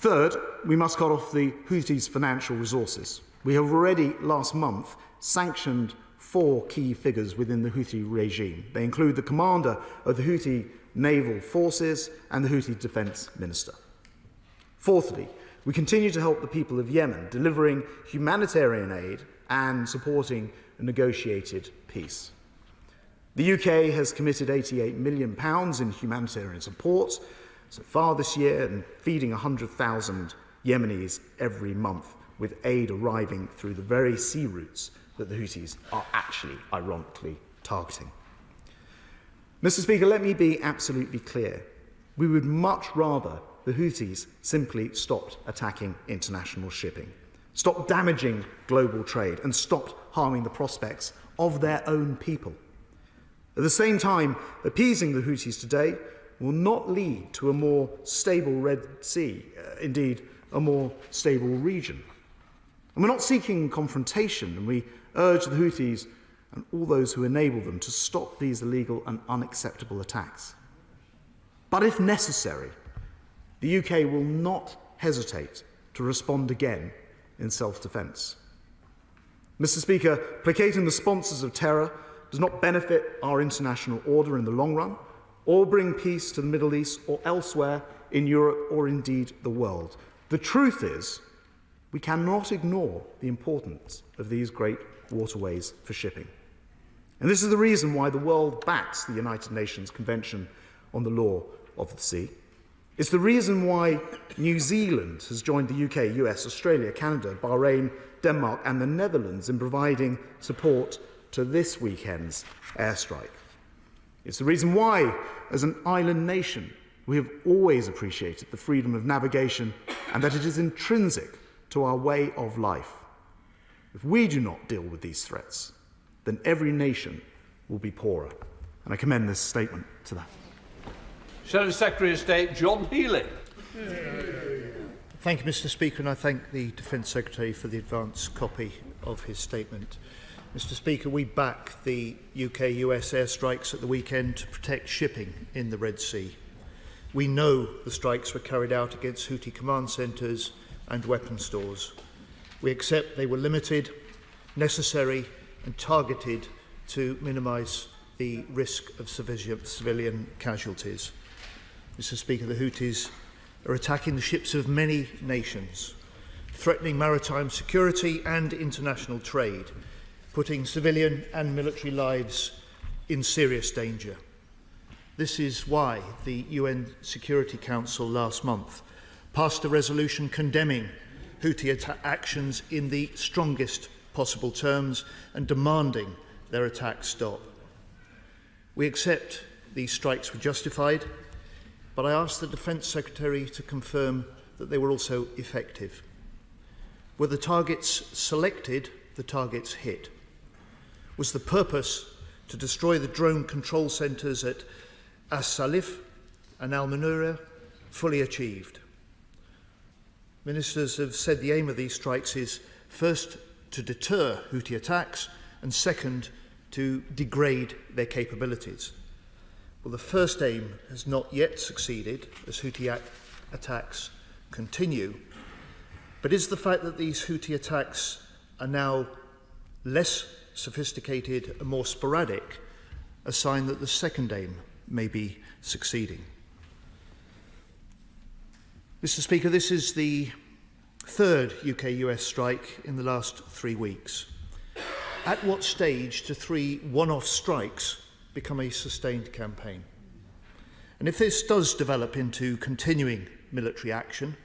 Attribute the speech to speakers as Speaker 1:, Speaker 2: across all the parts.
Speaker 1: Third, we must cut off the Houthis' financial resources. We have already, last month, sanctioned 4 key figures within the Houthi regime. They include the commander of the Houthi naval forces and the Houthi defence minister. Fourthly, we continue to help the people of Yemen, delivering humanitarian aid and supporting a negotiated peace. The UK has committed £88 million in humanitarian support so far this year and feeding 100,000 Yemenis every month, with aid arriving through the very sea routes that the Houthis are actually, ironically, targeting. Mr. Speaker, let me be absolutely clear. We would much rather the Houthis simply stopped attacking international shipping, stopped damaging global trade, and stopped harming the prospects of their own people. At the same time, appeasing the Houthis today will not lead to a more stable Red Sea, indeed, a more stable region. And we're not seeking confrontation, and we urge the Houthis and all those who enable them to stop these illegal and unacceptable attacks. But if necessary, the UK will not hesitate to respond again in self-defence. Mr. Speaker, placating the sponsors of terror does not benefit our international order in the long run, or bring peace to the Middle East or elsewhere in Europe or indeed the world. The truth is, we cannot ignore the importance of these great waterways for shipping. And this is the reason why the world backs the United Nations Convention on the Law of the Sea. It's the reason why New Zealand has joined the UK, US, Australia, Canada, Bahrain, Denmark and the Netherlands in providing support to this weekend's airstrike. It's the reason why, as an island nation, we have always appreciated the freedom of navigation and that it is intrinsic to our way of life. If we do not deal with these threats, then every nation will be poorer. And I commend this statement to that.
Speaker 2: Defence Secretary of State John Healey.
Speaker 3: Thank you, Mr. Speaker, and I thank the Defence Secretary for the advance copy of his statement. Mr. Speaker, we back the UK-US airstrikes at the weekend to protect shipping in the Red Sea. We know the strikes were carried out against Houthi command centres and weapon stores. We accept they were limited, necessary and targeted to minimise the risk of civilian casualties. Mr. Speaker, the Houthis are attacking the ships of many nations, threatening maritime security and international trade, putting civilian and military lives in serious danger. This is why the UN Security Council last month passed a resolution condemning Houthi actions in the strongest possible terms and demanding their attacks stop. We accept these strikes were justified, but I ask the Defence Secretary to confirm that they were also effective. Were the targets selected, the targets hit? Was the purpose to destroy the drone control centres at As-Salif and Al-Manura fully achieved? Ministers have said the aim of these strikes is first to deter Houthi attacks and second to degrade their capabilities. Well, the first aim has not yet succeeded as Houthi attacks continue, but is the fact that these Houthi attacks are now less sophisticated and more sporadic a sign that the second aim may be succeeding? Mr. Speaker, this is the third UK-US strike in the last 3 weeks. At what stage do 3 one-off strikes become a sustained campaign? And if this does develop into continuing military action,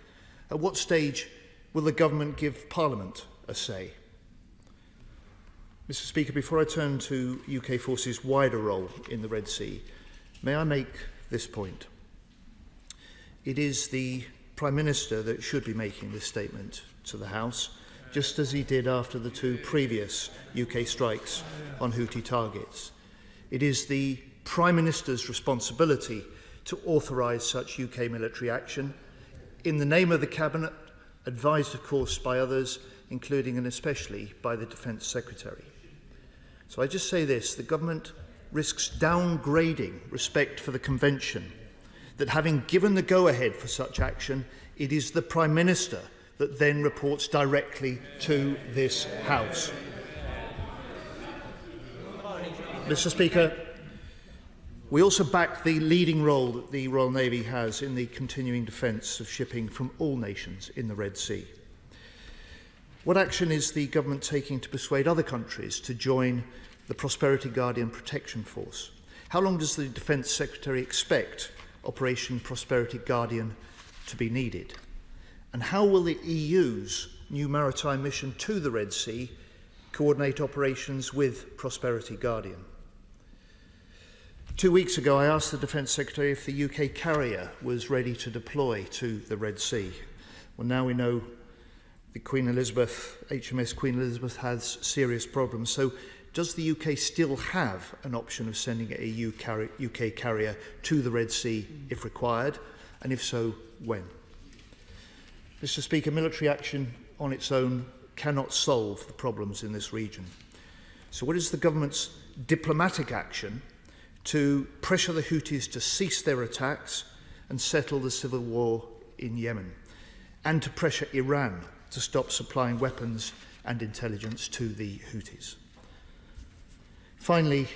Speaker 3: at what stage will the government give Parliament a say? Mr. Speaker, before I turn to UK forces' wider role in the Red Sea, may I make this point? It is the Prime Minister that should be making this statement to the House, just as he did after the 2 previous UK strikes on Houthi targets. It is the Prime Minister's responsibility to authorise such UK military action in the name of the Cabinet, advised of course by others, including and especially by the Defence Secretary. So I just say this: the government risks downgrading respect for the Convention, that having given the go-ahead for such action, It is the Prime Minister that then reports directly to this House. Mr. Speaker, we also back the leading role that the Royal Navy has in the continuing defence of shipping from all nations in the Red Sea. What action is the government taking to persuade other countries to join the Prosperity Guardian Protection Force? How long does the Defence Secretary expect Operation Prosperity Guardian to be needed? And how will the EU's new maritime mission to the Red Sea coordinate operations with Prosperity Guardian? 2 weeks ago, I asked the Defence Secretary if the UK carrier was ready to deploy to the Red Sea. Well, now we know the HMS Queen Elizabeth has serious problems. So does the UK still have an option of sending a UK carrier to the Red Sea if required? And if so, when? Mr. Speaker, military action on its own cannot solve the problems in this region. So what is the government's diplomatic action to pressure the Houthis to cease their attacks and settle the civil war in Yemen, and to pressure Iran to stop supplying weapons and intelligence to the Houthis? Finally,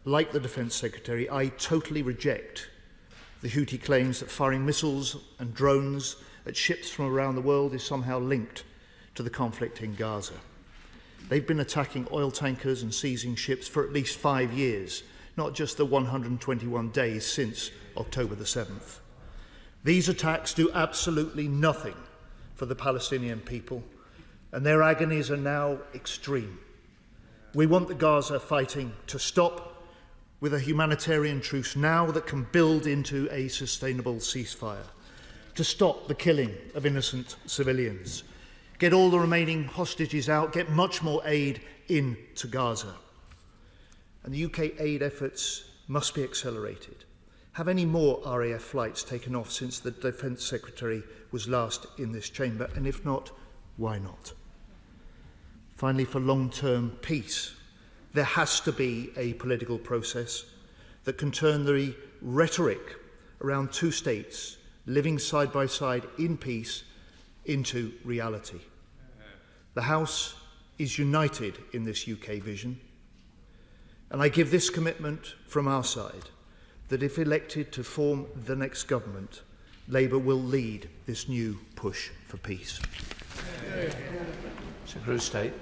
Speaker 3: like the Defence Secretary, I totally reject the Houthi claims that firing missiles and drones at ships from around the world is somehow linked to the conflict in Gaza. They've been attacking oil tankers and seizing ships for at least 5 years, not just the 121 days since October the 7th. These attacks do absolutely nothing for the Palestinian people, and their agonies are now extreme. We want the Gaza fighting to stop with a humanitarian truce now that can build into a sustainable ceasefire, to stop the killing of innocent civilians, get all the remaining hostages out, get much more aid into Gaza. And the UK aid efforts must be accelerated. Have any more RAF flights taken off since the Defence Secretary was last in this chamber? And if not, why not? Finally, for long-term peace, there has to be a political process that can turn the rhetoric around two states living side by side in peace into reality. The House is united in this UK vision, and I give this commitment from our side that if elected to form the next government, Labour will lead this new push for peace.
Speaker 2: Secretary of State.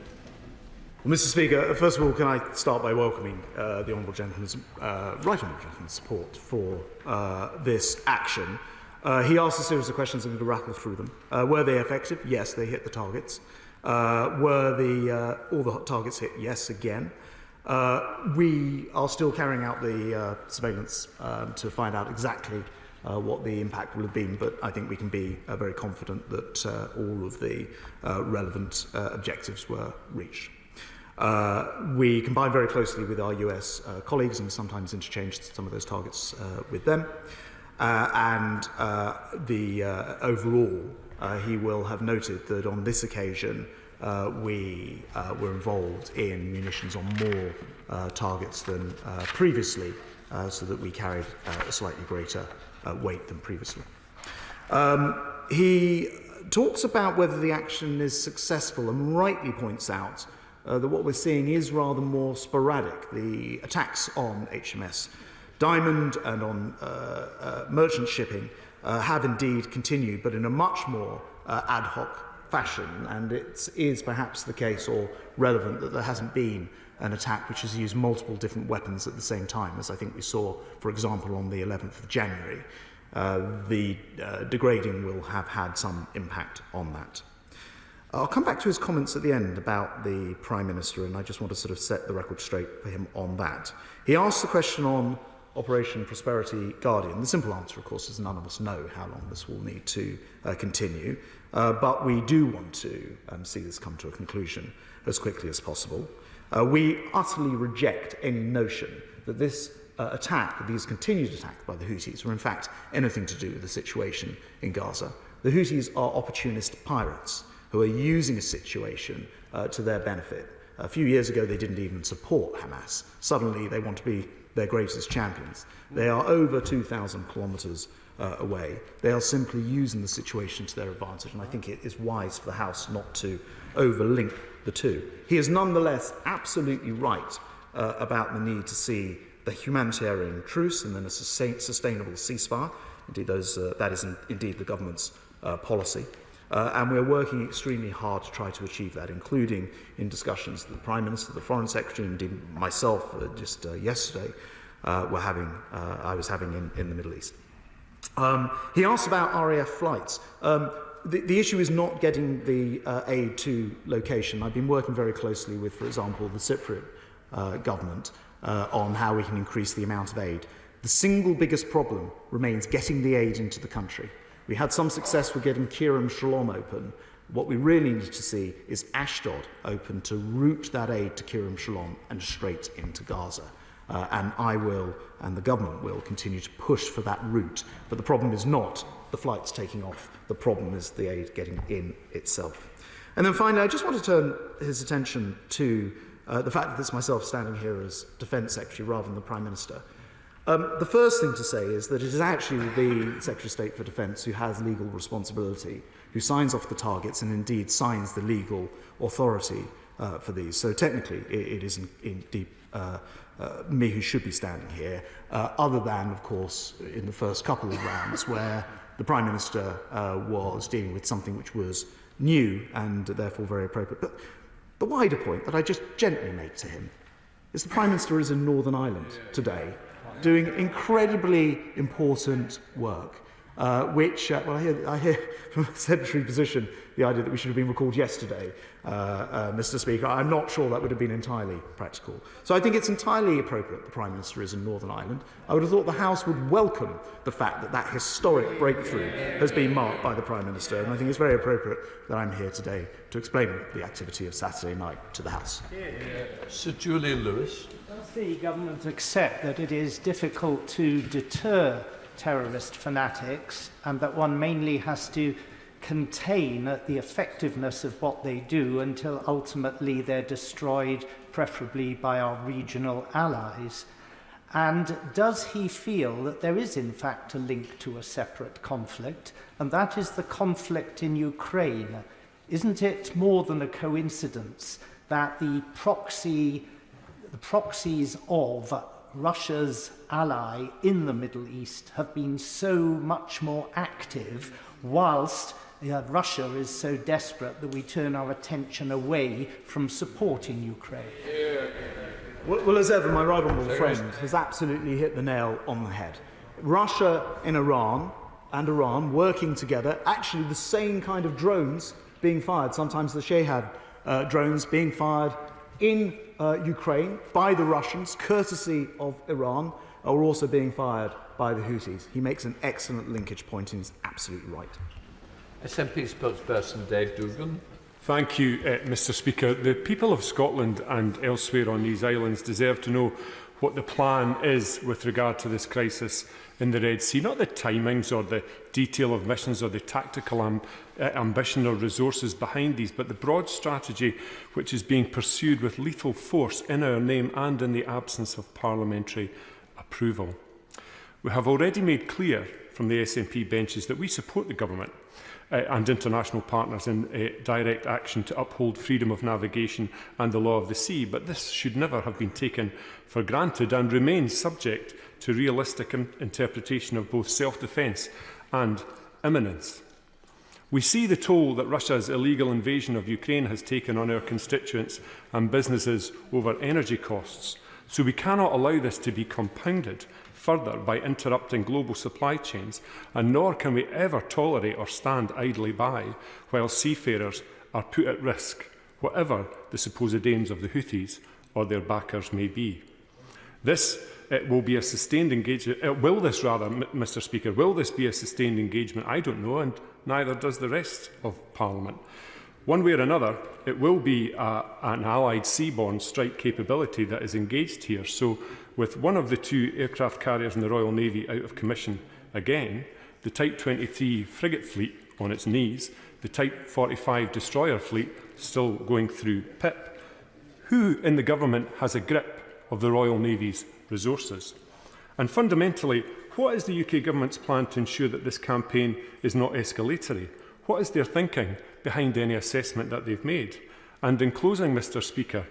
Speaker 1: Well, Mr. Speaker, first of all, can I start by welcoming the Honourable Gentleman's, Right Honourable Gentleman's support for this action. He asked a series of questions. I'm going to rattle through them. Were they effective? Yes, they hit the targets. Were all the targets hit? Yes, again. We are still carrying out the surveillance to find out exactly what the impact will have been, but I think we can be very confident that all of the relevant objectives were reached. We combine very closely with our US colleagues and sometimes interchange some of those targets with them. Overall, he will have noted that on this occasion we were involved in munitions on more targets than previously, so that we carried a slightly greater weight than previously. He talks about whether the action is successful and rightly points out that what we're seeing is rather more sporadic. The attacks on HMS Diamond and on merchant shipping have indeed continued, but in a much more ad hoc fashion, and it is perhaps the case or relevant that there hasn't been an attack which has used multiple different weapons at the same time, as I think we saw, for example, on the 11th of January. The degrading will have had some impact on that. I'll come back to his comments at the end about the Prime Minister, and I just want to sort of set the record straight for him on that. He asked the question on Operation Prosperity Guardian. The simple answer, of course, is none of us know how long this will need to continue, but we do want to see this come to a conclusion as quickly as possible. We utterly reject any notion that this attack, these continued attacks by the Houthis, were in fact anything to do with the situation in Gaza. The Houthis are opportunist pirates who are using a situation to their benefit. A few years ago, they didn't even support Hamas. Suddenly, they want to be their greatest champions. They are over 2,000 kilometres away. They are simply using the situation to their advantage, and I think it is wise for the House not to overlink the two. He is nonetheless absolutely right about the need to see the humanitarian truce and then a sustainable ceasefire. Indeed, that is indeed the government's policy. And we're working extremely hard to try to achieve that, including in discussions that the Prime Minister, the Foreign Secretary, and indeed myself just yesterday I was having in the Middle East. He asked about RAF flights. The issue is not getting the aid to location. I've been working very closely with, for example, the Cypriot government on how we can increase the amount of aid. The single biggest problem remains getting the aid into the country. We had some success with getting Kiram Shalom open. What we really need to see is Ashdod open to route that aid to Kiram Shalom and straight into Gaza. And I will, and the government will, continue to push for that route. But the problem is not the flights taking off. The problem is the aid getting in itself. And then finally, I just want to turn his attention to the fact that it's myself standing here as Defence Secretary rather than the Prime Minister. The first thing to say is that it is actually the Secretary of State for Defence who has legal responsibility, who signs off the targets and indeed signs the legal authority for these. So technically, it is indeed me who should be standing here, other than, of course, in the first couple of rounds where the Prime Minister was dealing with something which was new and therefore very appropriate. But the wider point that I just gently make to him is the Prime Minister is in Northern Ireland today, doing incredibly important work, which, I hear from the Secretary position the idea that we should have been recalled yesterday, Mr. Speaker. I'm not sure that would have been entirely practical. So I think it's entirely appropriate the Prime Minister is in Northern Ireland. I would have thought the House would welcome the fact that that historic breakthrough has been marked by the Prime Minister, and I think it's very appropriate that I'm here today to explain the activity of Saturday night to the House.
Speaker 2: Sir Julian Lewis.
Speaker 4: Does the government accept that it is difficult to deter terrorist fanatics and that one mainly has to contain the effectiveness of what they do until ultimately they're destroyed, preferably by our regional allies? And does he feel that there is in fact a link to a separate conflict, and that is the conflict in Ukraine? Isn't it more than a coincidence that the proxies of Russia's ally in the Middle East have been so much more active, whilst Russia is so desperate that we turn our attention away from supporting Ukraine?
Speaker 1: Well, as ever, my right honourable friend has absolutely hit the nail on the head. Russia and Iran working together, actually the same kind of drones being fired, sometimes the Shahab drones being fired in Ukraine by the Russians, courtesy of Iran, are also being fired by the Houthis. He makes an excellent linkage point and he's absolutely right.
Speaker 2: SNP spokesperson Dave Dugan.
Speaker 5: Thank you, Mr. Speaker. The people of Scotland and elsewhere on these islands deserve to know what the plan is with regard to this crisis in the Red Sea, not the timings or the detail of missions or the tactical ambition or resources behind these, but the broad strategy which is being pursued with lethal force in our name and in the absence of parliamentary approval. We have already made clear from the SNP benches that we support the government and international partners in direct action to uphold freedom of navigation and the law of the sea, but this should never have been taken for granted and remains subject to realistic interpretation of both self-defence and imminence. We see the toll that Russia's illegal invasion of Ukraine has taken on our constituents and businesses over energy costs, so we cannot allow this to be compounded further by interrupting global supply chains, and nor can we ever tolerate or stand idly by while seafarers are put at risk, whatever the supposed aims of the Houthis or their backers may be. Will be a sustained engagement. Mr. Speaker, will this be a sustained engagement? I don't know, and neither does the rest of Parliament. One way or another, it will be an allied seaborne strike capability that is engaged here. So, with one of the two aircraft carriers in the Royal Navy out of commission again, the Type 23 frigate fleet on its knees, the Type 45 destroyer fleet still going through PIP, who in the government has a grip of the Royal Navy's resources? And fundamentally, what is the UK government's plan to ensure that this campaign is not escalatory? What is their thinking behind any assessment that they've made? And in closing, Mr. Speaker,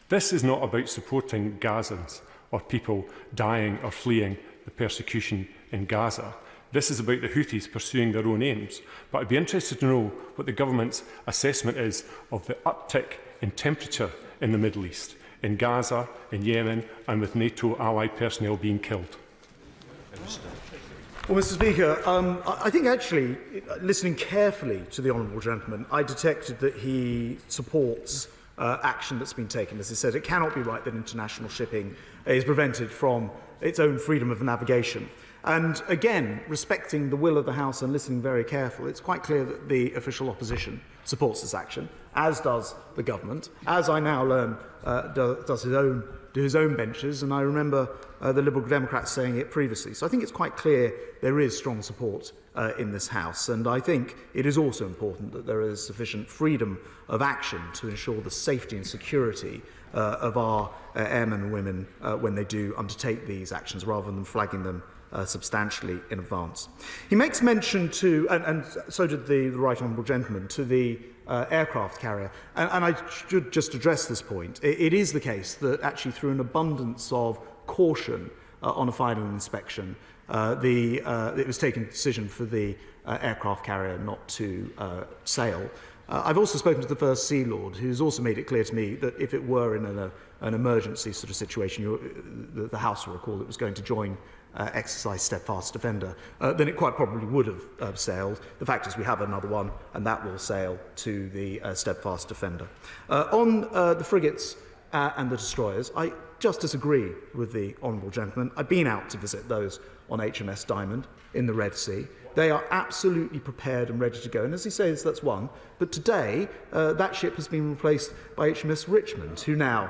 Speaker 5: this is not about supporting Gazans or people dying or fleeing the persecution in Gaza. This is about the Houthis pursuing their own aims. But I'd be interested to know what the government's assessment is of the uptick in temperature in the Middle East, in Gaza, in Yemen, and with NATO allied personnel being killed.
Speaker 1: Well, Mr. Speaker, I think actually, listening carefully to the honourable gentleman, I detected that he supports action that's been taken. As he said, it cannot be right that international shipping is prevented from its own freedom of navigation. And again, respecting the will of the House and listening very carefully, it's quite clear that the official opposition supports this action, as does the government, as I now learn does his own benches, and I remember the Liberal Democrats saying it previously. So I think it's quite clear there is strong support in this House, and I think it is also important that there is sufficient freedom of action to ensure the safety and security of our airmen and women when they do undertake these actions, rather than flagging them substantially in advance. He makes mention to, and so did the right honourable gentleman, to the aircraft carrier. And I should just address this point. It is the case that actually through an abundance of caution on a final inspection, it was taken a decision for the aircraft carrier not to sail. I've also spoken to the First Sea Lord, who's also made it clear to me that if it were in an emergency sort of situation, the House will recall it was going to join exercise Steadfast Defender, then it quite probably would have sailed. The fact is we have another one, and that will sail to the Steadfast Defender. On the frigates and the destroyers, I just disagree with the honourable gentleman. I've been out to visit those on HMS Diamond in the Red Sea. They are absolutely prepared and ready to go. And as he says, that's one. But today, that ship has been replaced by HMS Richmond, who now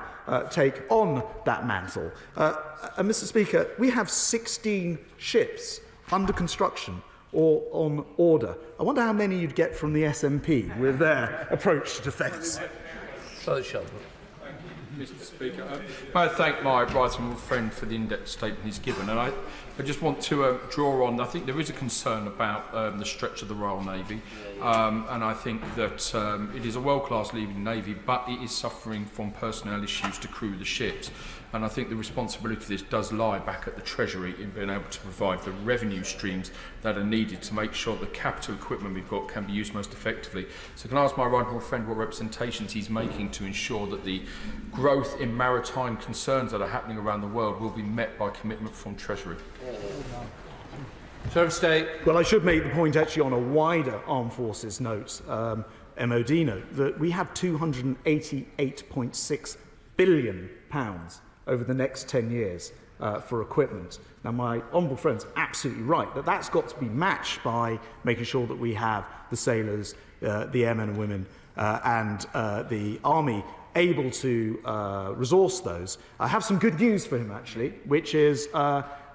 Speaker 1: take on that mantle. And Mr. Speaker, we have 16 ships under construction or on order. I wonder how many you'd get from the SNP with their approach to defence.
Speaker 6: Mr. Speaker, I thank my right honourable friend for the in-depth statement he's given, and I just want to draw on. I think there is a concern about the stretch of the Royal Navy, and I think that it is a world-class leading navy, but it is suffering from personnel issues to crew the ships. And I think the responsibility for this does lie back at the Treasury in being able to provide the revenue streams that are needed to make sure the capital equipment we've got can be used most effectively. So can I ask my right honourable friend what representations he's making to ensure that the growth in maritime concerns that are happening around the world will be met by commitment from Treasury?
Speaker 2: Secretary of State.
Speaker 1: Well, I should make the point actually on a wider Armed Forces note, MOD note, that we have £288.6 billion over the next 10 years for equipment. Now, my honourable friend's absolutely right that that's got to be matched by making sure that we have the sailors, the airmen and women, and the army able to resource those. I have some good news for him, actually, which is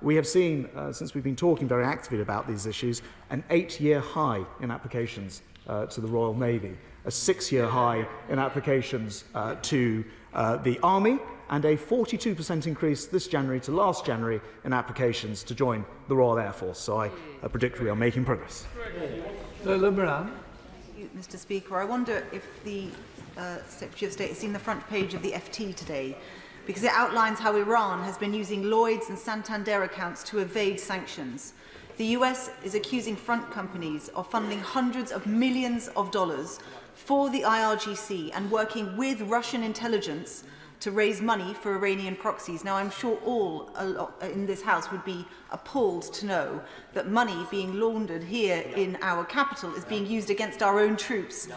Speaker 1: we have seen, since we've been talking very actively about these issues, an 8-year high in applications to the Royal Navy, a 6-year high in applications to the Army, and a 42% increase this January to last January in applications to join the Royal Air Force. So I predict we are making progress.
Speaker 7: Mr. Speaker, I wonder if the Secretary of State has seen the front page of the FT today, because it outlines how Iran has been using Lloyd's and Santander accounts to evade sanctions. The US is accusing front companies of funding hundreds of millions of dollars for the IRGC and working with Russian intelligence to raise money for Iranian proxies. Now, I'm sure all in this House would be appalled to know that money being laundered here in our capital is being used against our own troops,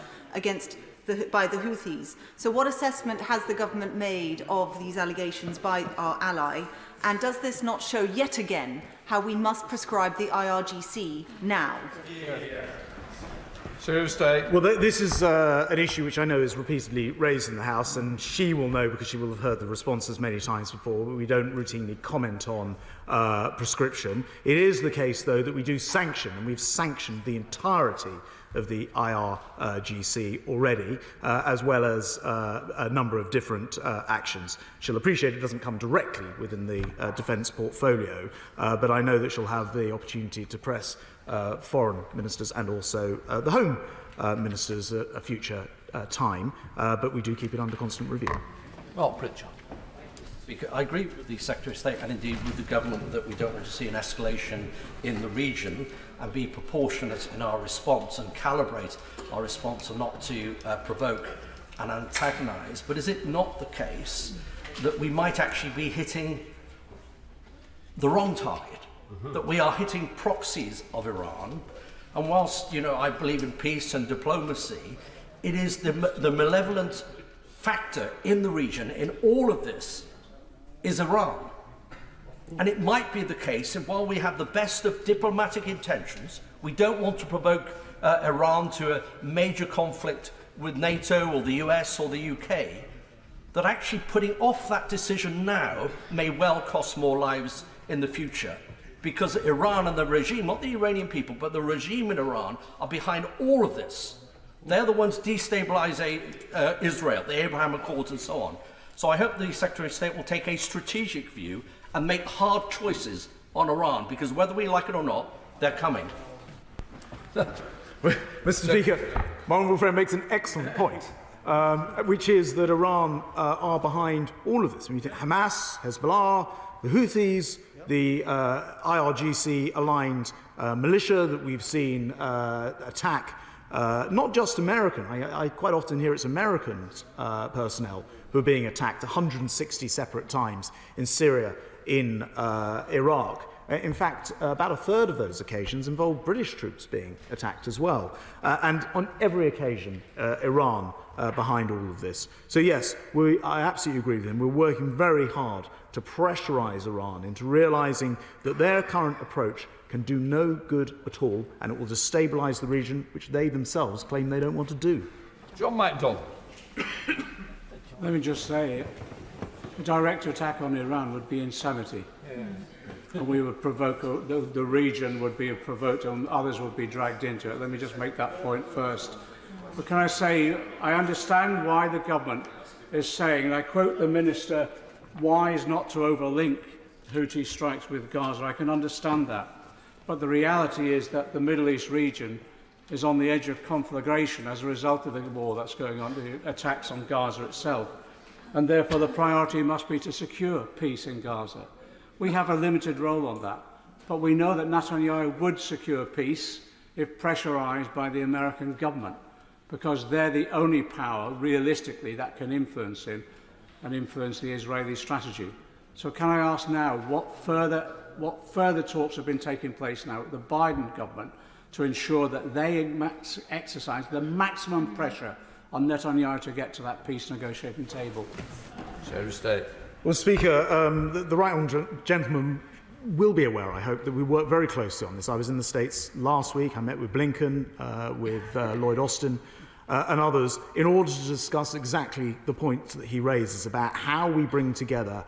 Speaker 7: by the Houthis. So what assessment has the government made of these allegations by our ally? And does this not show yet again how we must prescribe the IRGC now?
Speaker 2: Secretary of State.
Speaker 1: Well, this is an issue which I know is repeatedly raised in the House, and she will know because she will have heard the responses many times before. We don't routinely comment on prescription. It is the case, though, that we do sanction, and we've sanctioned the entirety of the IRGC already, as well as a number of different actions. She'll appreciate it doesn't come directly within the defence portfolio, but I know that she'll have the opportunity to press foreign ministers and also the home ministers at a future time, but we do keep it under constant review.
Speaker 2: Well, Pritchard.
Speaker 8: Speaker, I agree with the Secretary of State and indeed with the government that we don't want to see an escalation in the region, and be proportionate in our response and calibrate our response and not to provoke and antagonise. But is it not the case that we might actually be hitting the wrong target? That we are hitting proxies of Iran, and whilst I believe in peace and diplomacy, it is the malevolent factor in the region in all of this is Iran. And it might be the case that while we have the best of diplomatic intentions, we don't want to provoke Iran to a major conflict with NATO or the US or the UK, that actually putting off that decision now may well cost more lives in the future. Because Iran and the regime, not the Iranian people, but the regime in Iran are behind all of this. They're the ones destabilising Israel, the Abraham Accords and so on. So I hope the Secretary of State will take a strategic view and make hard choices on Iran, because whether we like it or not, they're coming.
Speaker 1: Mr. Speaker, my honourable friend makes an excellent point, which is that Iran are behind all of this. When you think Hamas, Hezbollah, the Houthis, the IRGC-aligned militia that we've seen attack not just American, I quite often hear it's American personnel who are being attacked 160 separate times in Syria, in Iraq. In fact, about a third of those occasions involved British troops being attacked as well. And on every occasion, Iran behind all of this. So yes, I absolutely agree with him. We're working very hard to pressurise Iran into realising that their current approach can do no good at all, and it will destabilise the region, which they themselves claim they don't want to do.
Speaker 2: John MacDonald.
Speaker 9: Let me just say, a direct attack on Iran would be insanity. And we would provoke, the region would be provoked and others would be dragged into it. Let me just make that point first. But can I say, I understand why the government is saying, and I quote the Minister, wise not to overlink Houthi strikes with Gaza. I can understand that. But the reality is that the Middle East region is on the edge of conflagration as a result of the war that's going on, the attacks on Gaza itself. And therefore the priority must be to secure peace in Gaza. We have a limited role on that, but we know that Netanyahu would secure peace if pressurised by the American government, because they're the only power, realistically, that can influence him and influence the Israeli strategy. So can I ask now, what further talks have been taking place now with the Biden government to ensure that they exercise the maximum pressure on Netanyahu to get to that peace negotiating table?
Speaker 2: Secretary of State.
Speaker 1: Well, Speaker, the right honourable gentleman will be aware, I hope, that we work very closely on this. I was in the States last week. I met with Blinken, with Lloyd Austin and others in order to discuss exactly the points that he raises about how we bring together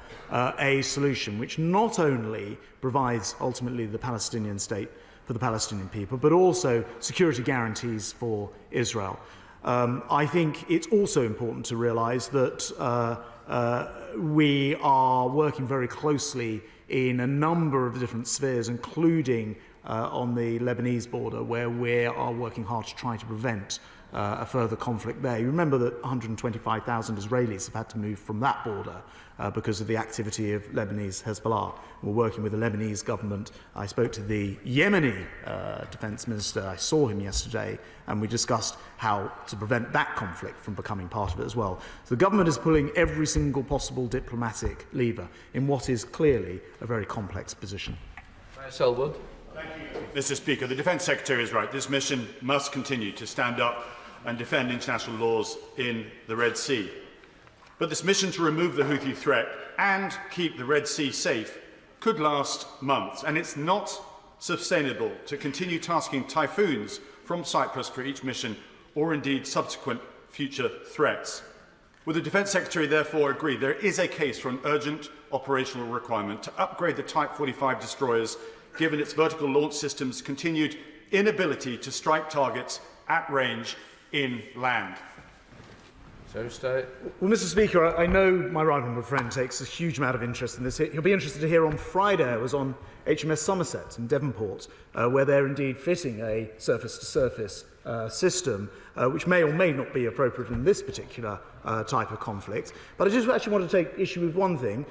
Speaker 1: a solution which not only provides ultimately the Palestinian state for the Palestinian people, but also security guarantees for Israel. I think it's also important to realise that we are working very closely in a number of different spheres, including on the Lebanese border, where we are working hard to try to prevent a further conflict there. You remember that 125,000 Israelis have had to move from that border because of the activity of Lebanese Hezbollah. We're working with the Lebanese government. I spoke to the Yemeni defence minister. I saw him yesterday, and we discussed how to prevent that conflict from becoming part of it as well. So the government is pulling every single possible diplomatic lever in what is clearly a very complex position.
Speaker 2: Selwood.
Speaker 10: Thank you, Mr. Speaker. The Defence Secretary is right. This mission must continue to stand up and defend international laws in the Red Sea. But this mission to remove the Houthi threat and keep the Red Sea safe could last months, and it's not sustainable to continue tasking typhoons from Cyprus for each mission, or indeed subsequent future threats. Would the Defence Secretary therefore agree there is a case for an urgent operational requirement to upgrade the Type 45 destroyers, given its vertical launch system's continued inability to strike targets at range inland.
Speaker 2: Secretary of State.
Speaker 1: Well, Mr. Speaker, I know my right honourable friend takes a huge amount of interest in this. He'll be interested to hear on Friday I was on HMS Somerset in Devonport, where they're indeed fitting a surface-to-surface system, which may or may not be appropriate in this particular type of conflict. But I just actually want to take issue with one thing.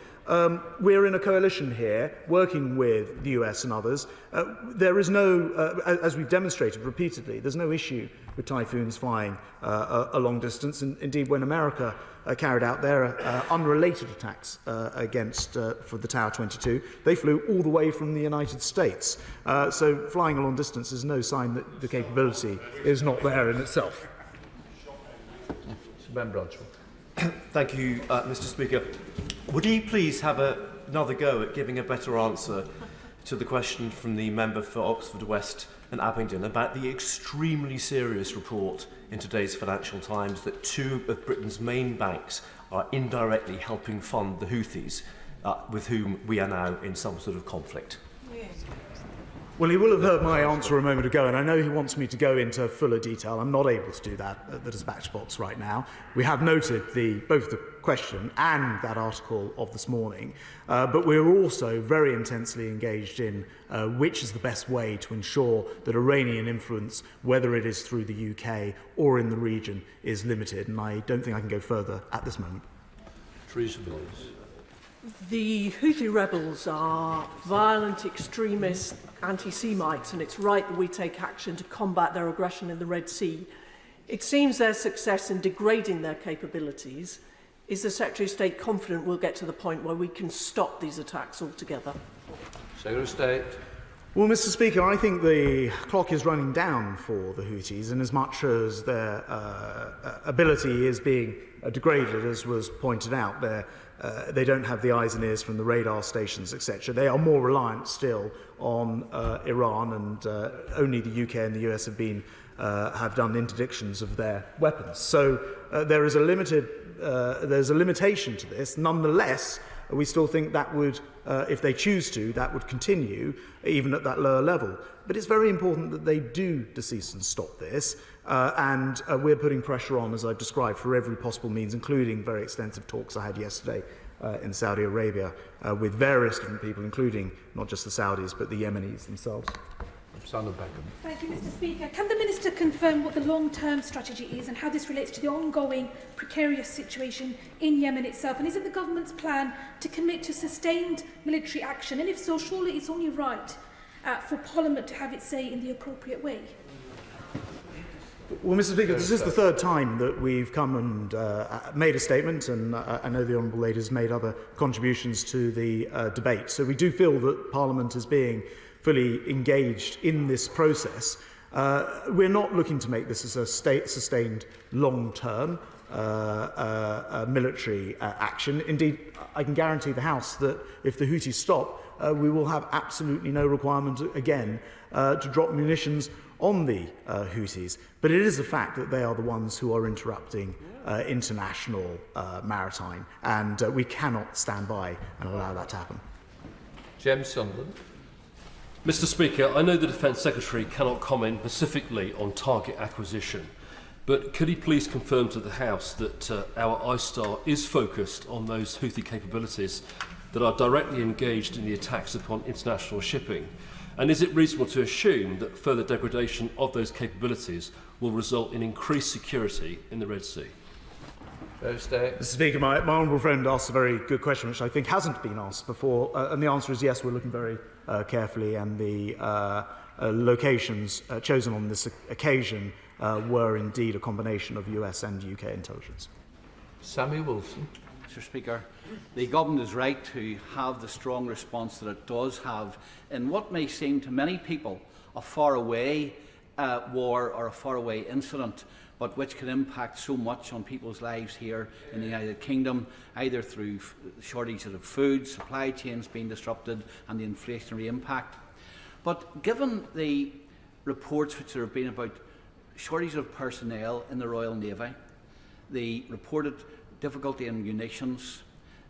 Speaker 1: We're in a coalition here, working with the US and others. There is no, as we've demonstrated repeatedly, there's no issue with typhoons flying a long distance. And indeed, when America carried out their unrelated attacks for the Tower 22, they flew all the way from the United States. So flying a long distance is no sign that the capability is not there in itself.
Speaker 2: Ben Bradshaw.
Speaker 11: Thank you, Mr. Speaker. Would he please have another go at giving a better answer to the question from the member for Oxford West and Abingdon about the extremely serious report in today's Financial Times that two of Britain's main banks are indirectly helping fund the Houthis, with whom we are now in some sort of conflict?
Speaker 1: Well, he will have heard my answer a moment ago, and I know he wants me to go into fuller detail. I'm not able to do that at the dispatch box right now. We have noted both the question and that article of this morning, but we're also very intensely engaged in which is the best way to ensure that Iranian influence, whether it is through the UK or in the region, is limited, and I don't think I can go further at this moment.
Speaker 2: Theresa Mills.
Speaker 12: The Houthi rebels are violent extremist anti-Semites, and it's right that we take action to combat their aggression in the Red Sea. It seems their success in degrading their capabilities. Is the Secretary of State confident we'll get to the point where we can stop these attacks altogether?
Speaker 2: Secretary of State.
Speaker 1: Well, Mr. Speaker, I think the clock is running down for the Houthis, in as much as their ability is being degraded, as was pointed out. They don't have the eyes and ears from the radar stations, etc. They are more reliant still on Iran, and only the UK and the US have done interdictions of their weapons. So there is there's a limitation to this. Nonetheless, we still think that would, if they choose to, that would continue even at that lower level. But it's very important that they do cease and stop this, and we're putting pressure on, as I've described, for every possible means, including very extensive talks I had yesterday in Saudi Arabia with various different people, including not just the Saudis, but the Yemenis themselves.
Speaker 13: Thank you, Mr. Speaker. Can the Minister confirm what the long-term strategy is and how this relates to the ongoing precarious situation in Yemen itself? And is it the government's plan to commit to sustained military action? And if so, surely it's only right for Parliament to have its say in the appropriate way.
Speaker 1: Well, Mr. Speaker, this is the third time that we've come and made a statement, and I know the Honourable Lady has made other contributions to the debate. So we do feel that Parliament is being fully engaged in this process. We're not looking to make this as a sustained long-term military action. Indeed, I can guarantee the House that if the Houthis stop, we will have absolutely no requirement again to drop munitions on the Houthis. But it is a fact that they are the ones who are interrupting international maritime, and we cannot stand by and allow that to happen.
Speaker 2: James Sunderland.
Speaker 14: Mr. Speaker, I know the Defence Secretary cannot comment specifically on target acquisition, but could he please confirm to the House that our ISTAR is focused on those Houthi capabilities that are directly engaged in the attacks upon international shipping? And is it reasonable to assume that further degradation of those capabilities will result in increased security in the Red Sea?
Speaker 1: Mr. Speaker, my honourable friend asked a very good question, which I think hasn't been asked before, and the answer is yes, we're looking very carefully, and the locations chosen on this occasion were indeed a combination of US and UK intelligence.
Speaker 2: Sammy Wilson.
Speaker 15: Mr. Speaker, the government is right to have the strong response that it does have in what may seem to many people a faraway war or a faraway incident, but which can impact so much on people's lives here in the United Kingdom, either through shortages of food, supply chains being disrupted, and the inflationary impact. But given the reports which there have been about shortage of personnel in the Royal Navy, the reported difficulty in munitions,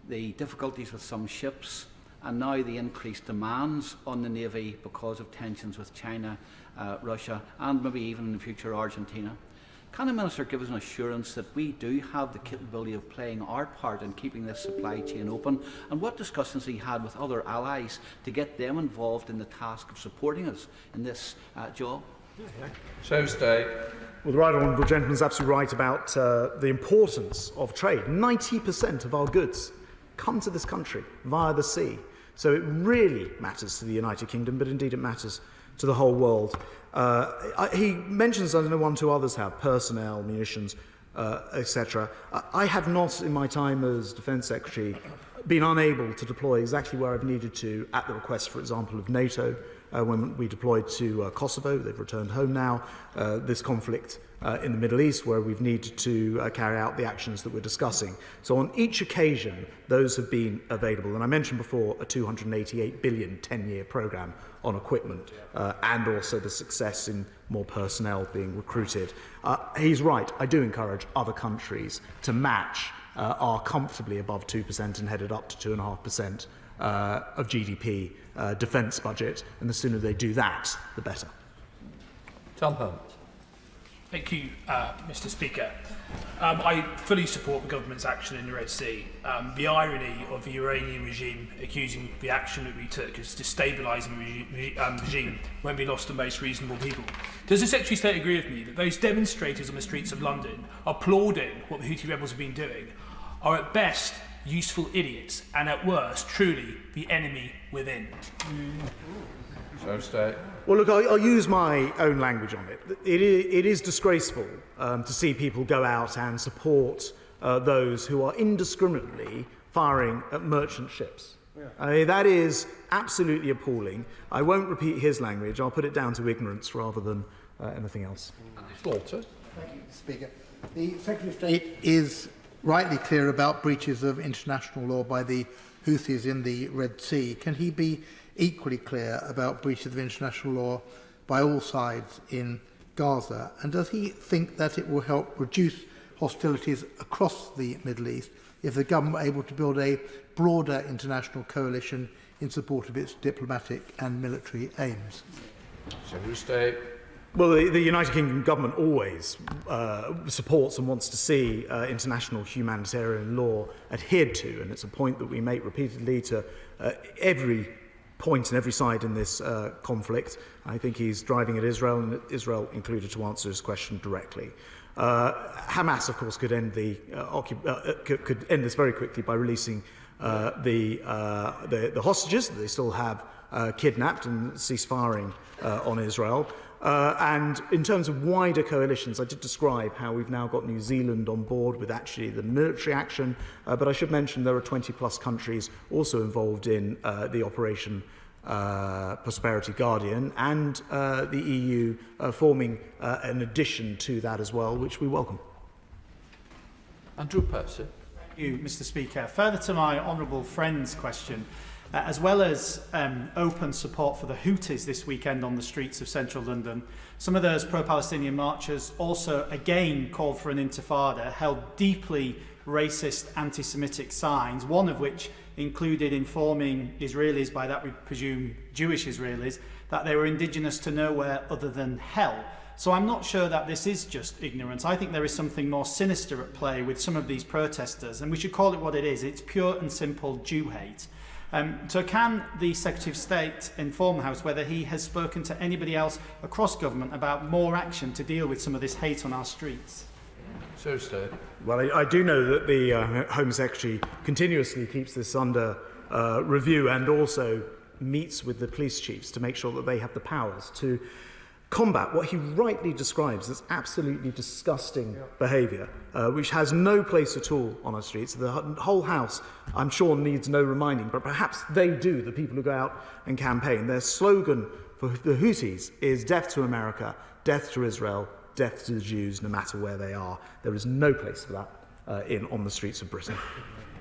Speaker 15: the difficulties with some ships, and now the increased demands on the Navy because of tensions with China, Russia, and maybe even in the future Argentina. Can the Minister give us an assurance that we do have the capability of playing our part in keeping this supply chain open? And what discussions he had with other allies to get them involved in the task of supporting us in this job?
Speaker 2: So stay.
Speaker 1: Well, the right honourable gentleman is absolutely right about the importance of trade. 90% of our goods come to this country via the sea. So it really matters to the United Kingdom, but indeed it matters to the whole world. He mentions, I don't know, one or two others have, personnel, munitions, etc. I have not, in my time as Defence Secretary, been unable to deploy exactly where I've needed to at the request, for example, of NATO. When we deployed to Kosovo, they've returned home now. This conflict in the Middle East, where we've needed to carry out the actions that we're discussing. So on each occasion, those have been available. And I mentioned before a $288 billion 10-year programme on equipment, and also the success in more personnel being recruited. He's right, I do encourage other countries to match our comfortably above 2% and headed up to 2.5% of GDP defence budget, and the sooner they do that, the better.
Speaker 2: Tom Hunt.
Speaker 16: Thank you, Mr. Speaker. I fully support the government's action in the Red Sea. The irony of the Iranian regime accusing the action that we took as destabilising regime when we lost the most reasonable people. Does the Secretary of State agree with me that those demonstrators on the streets of London applauding what the Houthi rebels have been doing are at best useful idiots and at worst truly the enemy within?
Speaker 2: So stay.
Speaker 1: Well, look, I'll use my own language on it. It is disgraceful to see people go out and support those who are indiscriminately firing at merchant ships. I mean, that is absolutely appalling. I won't repeat his language. I'll put it down to ignorance rather than anything else.
Speaker 2: Slaughter.
Speaker 17: Thank you, Mr. Speaker. The Secretary of State is rightly clear about breaches of international law by the Houthis in the Red Sea. Can he be equally clear about breaches of international law by all sides in Gaza? And does he think that it will help reduce hostilities across the Middle East if the government were able to build a broader international coalition in support of its diplomatic and military aims?
Speaker 2: Secretary of State.
Speaker 1: Well, the United Kingdom government always supports and wants to see international humanitarian law adhered to, and it's a point that we make repeatedly to every point and every side in this conflict. I think he's driving at Israel, and Israel included, to answer his question directly. Hamas, of course, could end could end this very quickly by releasing the hostages that they still have kidnapped and cease firing on Israel. And in terms of wider coalitions, I did describe how we've now got New Zealand on board with actually the military action, but I should mention there are 20 plus countries also involved in the Operation Prosperity Guardian, and the EU forming an addition to that as well, which we welcome.
Speaker 2: Andrew Percy.
Speaker 4: Thank you, Mr. Speaker. Further to my honourable friend's question, as well as open support for the Houthis this weekend on the streets of central London, some of those pro-Palestinian marchers also again called for an intifada, held deeply racist anti-Semitic signs, one of which included informing Israelis, by that we presume Jewish Israelis, that they were indigenous to nowhere other than hell. So I'm not sure that this is just ignorance. I think there is something more sinister at play with some of these protesters, and we should call it what it is. It's pure and simple Jew hate. So can the Secretary of State inform the House whether he has spoken to anybody else across government about more action to deal with some of this hate on our streets?
Speaker 2: So stay.
Speaker 1: Well, I do know that the Home Secretary continuously keeps this under review, and also meets with the police chiefs to make sure that they have the powers to combat what he rightly describes as absolutely disgusting behaviour, which has no place at all on our streets. The whole House, I'm sure, needs no reminding, but perhaps they do, the people who go out and campaign. Their slogan for the Houthis is death to America, death to Israel, death to the Jews, no matter where they are. There is no place for that on the streets of Britain.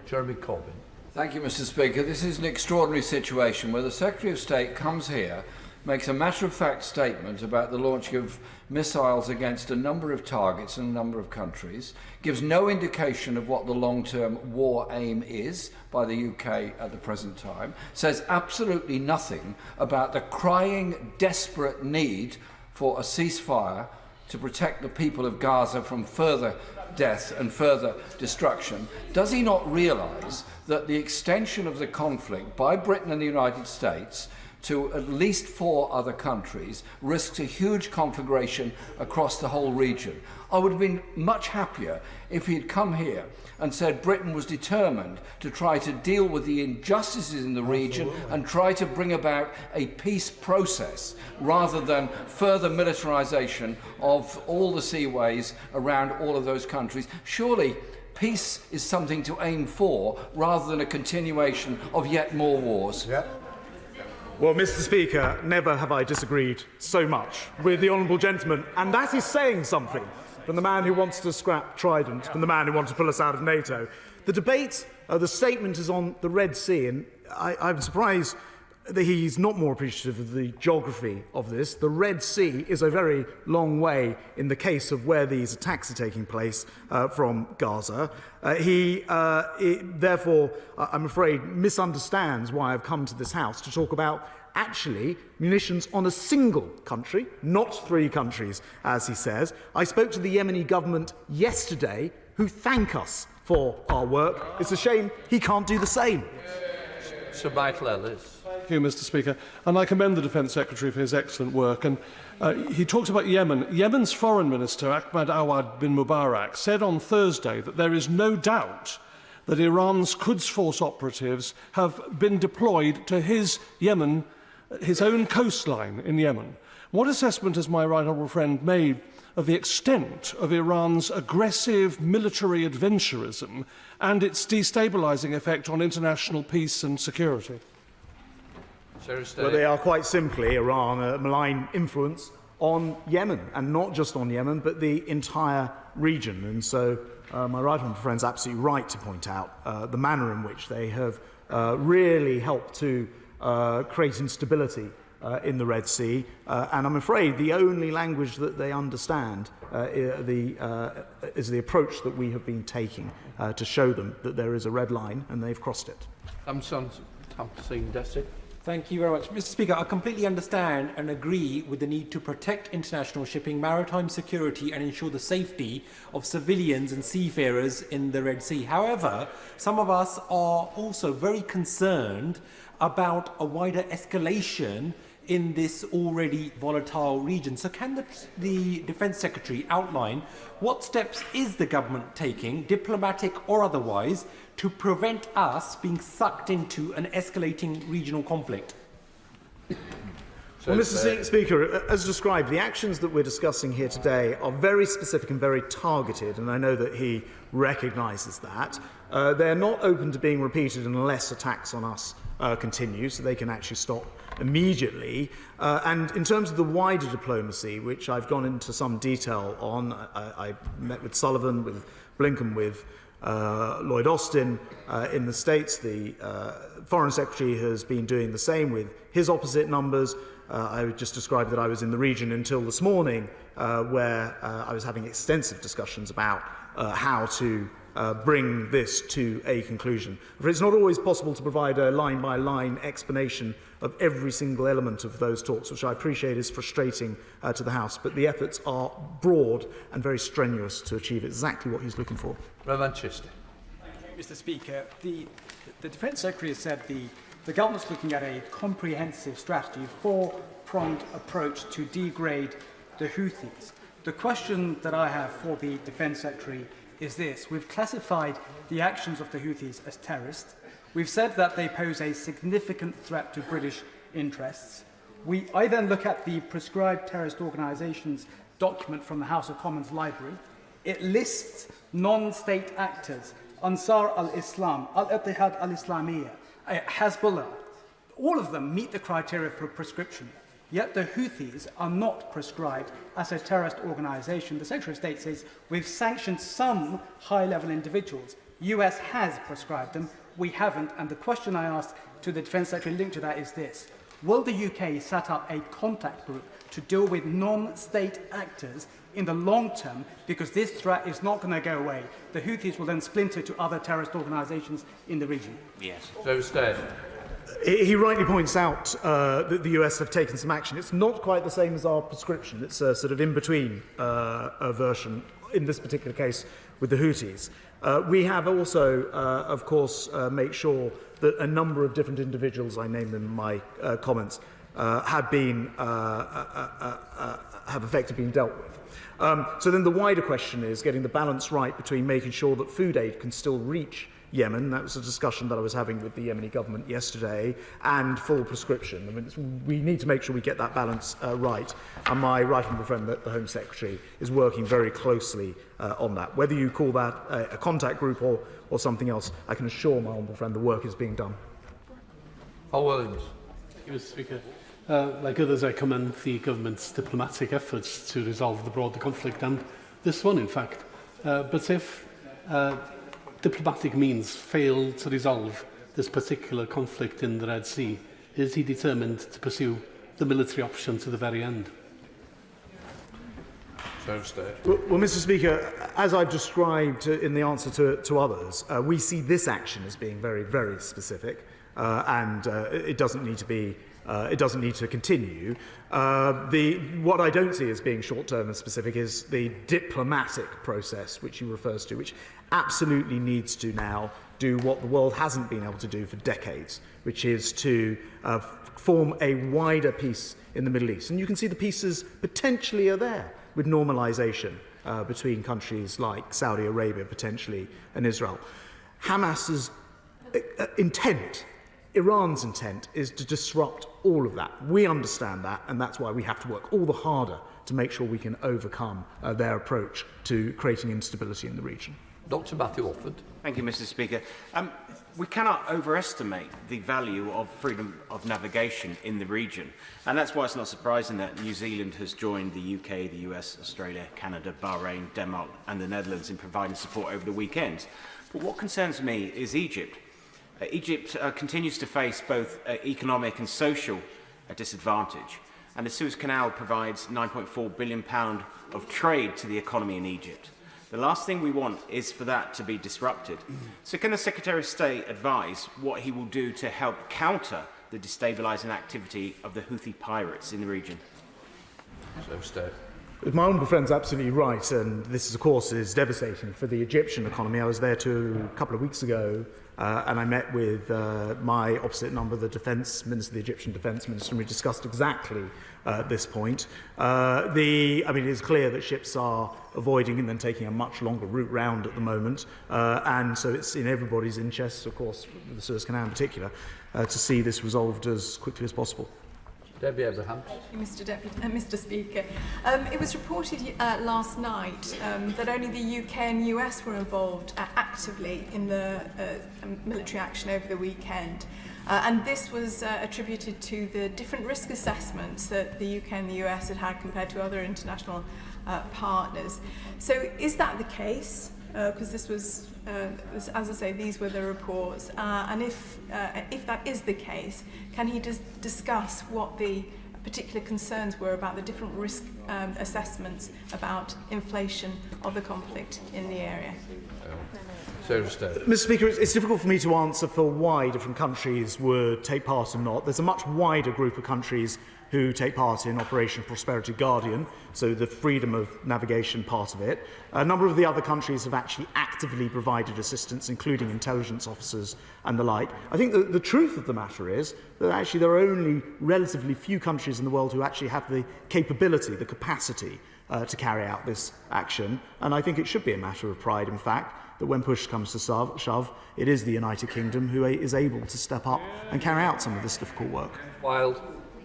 Speaker 2: Jeremy Corbyn.
Speaker 18: Thank you, Mr. Speaker. This is an extraordinary situation where the Secretary of State comes here makes a matter-of-fact statement about the launching of missiles against a number of targets in a number of countries, gives no indication of what the long-term war aim is by the UK at the present time, says absolutely nothing about the crying, desperate need for a ceasefire to protect the people of Gaza from further death and further destruction. Does he not realise that the extension of the conflict by Britain and the United States to at least 4 other countries risks a huge conflagration across the whole region? I would have been much happier if he'd come here and said Britain was determined to try to deal with the injustices in the region and try to bring about a peace process rather than further militarisation of all the seaways around all of those countries. Surely peace is something to aim for rather than a continuation of yet more wars.
Speaker 1: Well, Mr. Speaker, never have I disagreed so much with the honourable gentleman, and that is saying something from the man who wants to scrap Trident, from the man who wants to pull us out of NATO. The debate, the statement is on the Red Sea, and I'm surprised that he's not more appreciative of the geography of this. The Red Sea is a very long way in the case of where these attacks are taking place from Gaza. Therefore, I'm afraid, misunderstands why I've come to this House to talk about actually munitions on a single country, not 3 countries, as he says. I spoke to the Yemeni government yesterday, who thank us for our work. It's a shame he can't do the same.
Speaker 2: Sir Michael Ellis.
Speaker 19: Thank you, Mr. Speaker. And I commend the Defence Secretary for his excellent work. And he talks about Yemen. Yemen's Foreign Minister, Ahmad Awad bin Mubarak, said on Thursday that there is no doubt that Iran's Quds Force operatives have been deployed to his own coastline in Yemen. What assessment has my right honourable friend made of the extent of Iran's aggressive military adventurism and its destabilising effect on international peace and security?
Speaker 1: Well, they are quite simply, Iran, a malign influence on Yemen, and not just on Yemen, but the entire region. And so my right honourable friend's absolutely right to point out the manner in which they have really helped to create instability in the Red Sea, and I'm afraid the only language that they understand is the approach that we have been taking to show them that there is a red line and they've crossed it.
Speaker 20: Thank you very much. Mr. Speaker, I completely understand and agree with the need to protect international shipping, maritime security and ensure the safety of civilians and seafarers in the Red Sea. However, some of us are also very concerned about a wider escalation in this already volatile region. So can the Defence Secretary outline what steps is the government taking, diplomatic or otherwise, to prevent us being sucked into an escalating regional conflict?
Speaker 1: Well, Mr. Speaker, as described, the actions that we're discussing here today are very specific and very targeted, and I know that he recognises that. They're not open to being repeated unless attacks on us continue, so they can actually stop immediately. And in terms of the wider diplomacy, which I've gone into some detail on, I met with Sullivan, with Blinken, with Lloyd Austin in the States. The Foreign Secretary has been doing the same with his opposite numbers. I would just describe that I was in the region until this morning, where I was having extensive discussions about how to bring this to a conclusion. But it's not always possible to provide a line-by-line explanation of every single element of those talks, which I appreciate is frustrating to the House, but the efforts are broad and very strenuous to achieve exactly what he's looking for.
Speaker 2: Manchester.
Speaker 21: Thank you, Mr. Speaker. The Defence Secretary has said the government's looking at a comprehensive strategy, four-pronged approach to degrade the Houthis. The question that I have for the Defence Secretary is this. We've classified the actions of the Houthis as terrorist. We've said that they pose a significant threat to British interests. I then look at the prescribed terrorist organisations document from the House of Commons Library. It lists non-state actors, Ansar al-Islam, Al-Ittihad al-Islamiyya, Hezbollah. All of them meet the criteria for prescription. Yet the Houthis are not prescribed as a terrorist organisation. The Secretary of State says we've sanctioned some high-level individuals. US has prescribed them, we haven't. And the question I asked to the Defence Secretary linked to that is this. will the UK set up a contact group to deal with non-state actors in the long term, because this threat is not going to go away? The Houthis will then splinter to other terrorist organisations in the region.
Speaker 2: Yes. So stay.
Speaker 1: He rightly points out that the US have taken some action. It's not quite the same as our prescription. It's a sort of in-between version in this particular case with the Houthis. We have also, of course, made sure that a number of different individuals, I named them in my comments, have effectively been dealt with. So then the wider question is getting the balance right between making sure that food aid can still reach Yemen. That was a discussion that I was having with the Yemeni government yesterday, and full prescription. I mean, we need to make sure we get that balance right. And my right honourable friend, the Home Secretary, is working very closely on that. Whether you call that a contact group or something else, I can assure my honourable friend the work is being done.
Speaker 2: Paul Williams.
Speaker 3: Thank you, Mr. Speaker. Like others, I commend the government's diplomatic efforts to resolve the broader conflict, and this one, in fact. But if diplomatic means fail to resolve this particular conflict in the Red Sea, is he determined to pursue the military option to the very end?
Speaker 1: Well, Mr. Speaker, as I've described in the answer to others, we see this action as being very, very specific, and it doesn't need to be. It doesn't need to continue. What I don't see as being short-term and specific is the diplomatic process, which he refers to, which absolutely needs to now do what the world hasn't been able to do for decades, which is to form a wider peace in the Middle East. And you can see the pieces potentially are there with normalisation between countries like Saudi Arabia, potentially, and Israel. Hamas's intent, Iran's intent, is to disrupt all of that. We understand that, and that's why we have to work all the harder to make sure we can overcome their approach to creating instability in the region.
Speaker 2: Dr. Matthew Alford.
Speaker 22: Thank you, Mr. Speaker. We cannot overestimate the value of freedom of navigation in the region, and that's why it's not surprising that New Zealand has joined the UK, the US, Australia, Canada, Bahrain, Denmark and the Netherlands in providing support over the weekend. But what concerns me is Egypt. Egypt continues to face both economic and social disadvantage, and the Suez Canal provides £9.4 billion of trade to the economy in Egypt. The last thing we want is for that to be disrupted. So can the Secretary of State advise what he will do to help counter the destabilising activity of the Houthi pirates in the region?
Speaker 1: My honourable friend's absolutely right, and this, of course, is devastating for the Egyptian economy. I was there a couple of weeks ago, and I met with my opposite number, the Defence Minister, the Egyptian Defence Minister, and we discussed exactly this point. I mean, it is clear that ships are avoiding and then taking a much longer route round at the moment, and so it's in everybody's interest, of course, the Suez Canal in particular, to see this resolved as quickly as possible.
Speaker 2: Debbie Abraham.
Speaker 23: Mr. Speaker. It was reported last night that only the UK and US were involved actively in the military action over the weekend. And this was attributed to the different risk assessments that the UK and the US had compared to other international partners. So is that the case? Because this was, as I say, these were the reports. And if that is the case, can he discuss what the particular concerns were about the different risk assessments about inflation of the conflict in the area?
Speaker 1: Mr. Speaker, it's difficult for me to answer for why different countries would take part and not. There's a much wider group of countries who take part in Operation Prosperity Guardian, so the freedom of navigation part of it. A number of the other countries have actually actively provided assistance, including intelligence officers and the like. I think the truth of the matter is that actually there are only relatively few countries in the world who actually have the capability, the capacity to carry out this action, and I think it should be a matter of pride, in fact, that when push comes to shove, it is the United Kingdom who is able to step up and carry out some of this difficult work.
Speaker 2: Wild.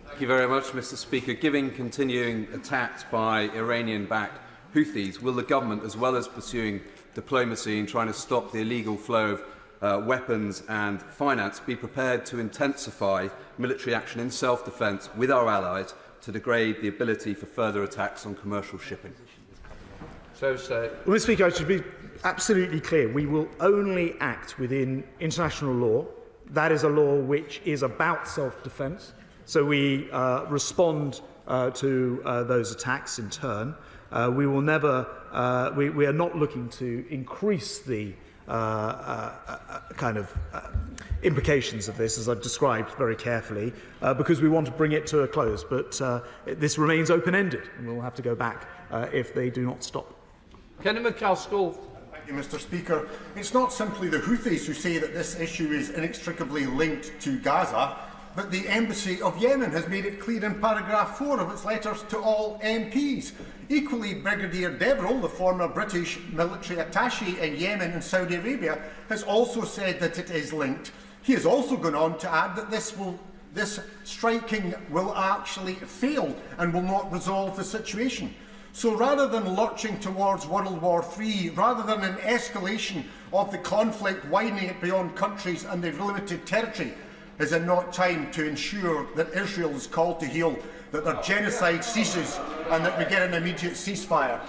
Speaker 24: Thank you very much, Mr. Speaker. Given continuing attacks by Iranian-backed Houthis, will the government, as well as pursuing diplomacy and trying to stop the illegal flow of weapons and finance, be prepared to intensify military action in self-defence with our allies to degrade the ability for further attacks on commercial shipping?
Speaker 1: Well, Mr. Speaker, I should be absolutely clear. We will only act within international law. That is a law which is about self-defence. So we respond to those attacks in turn. We will never, we are not looking to increase the implications of this, as I've described very carefully, because we want to bring it to a close. But this remains open-ended, and we'll have to go back if they do not stop.
Speaker 2: Kenny McCaskill.
Speaker 5: Thank you, Mr. Speaker. It's not simply the Houthis who say that this issue is inextricably linked to Gaza, but the Embassy of Yemen has made it clear in paragraph 4 of its letters to all MPs. Equally, Brigadier Deverell, the former British military attaché in Yemen and Saudi Arabia, has also said that it is linked. He has also gone on to add that this striking will actually fail and will not resolve the situation. So rather than lurching towards World War III, rather than an escalation of the conflict, widening it beyond countries and their limited territory, is it not time to ensure that Israel is called to heel, that their genocide ceases and that we get an immediate ceasefire?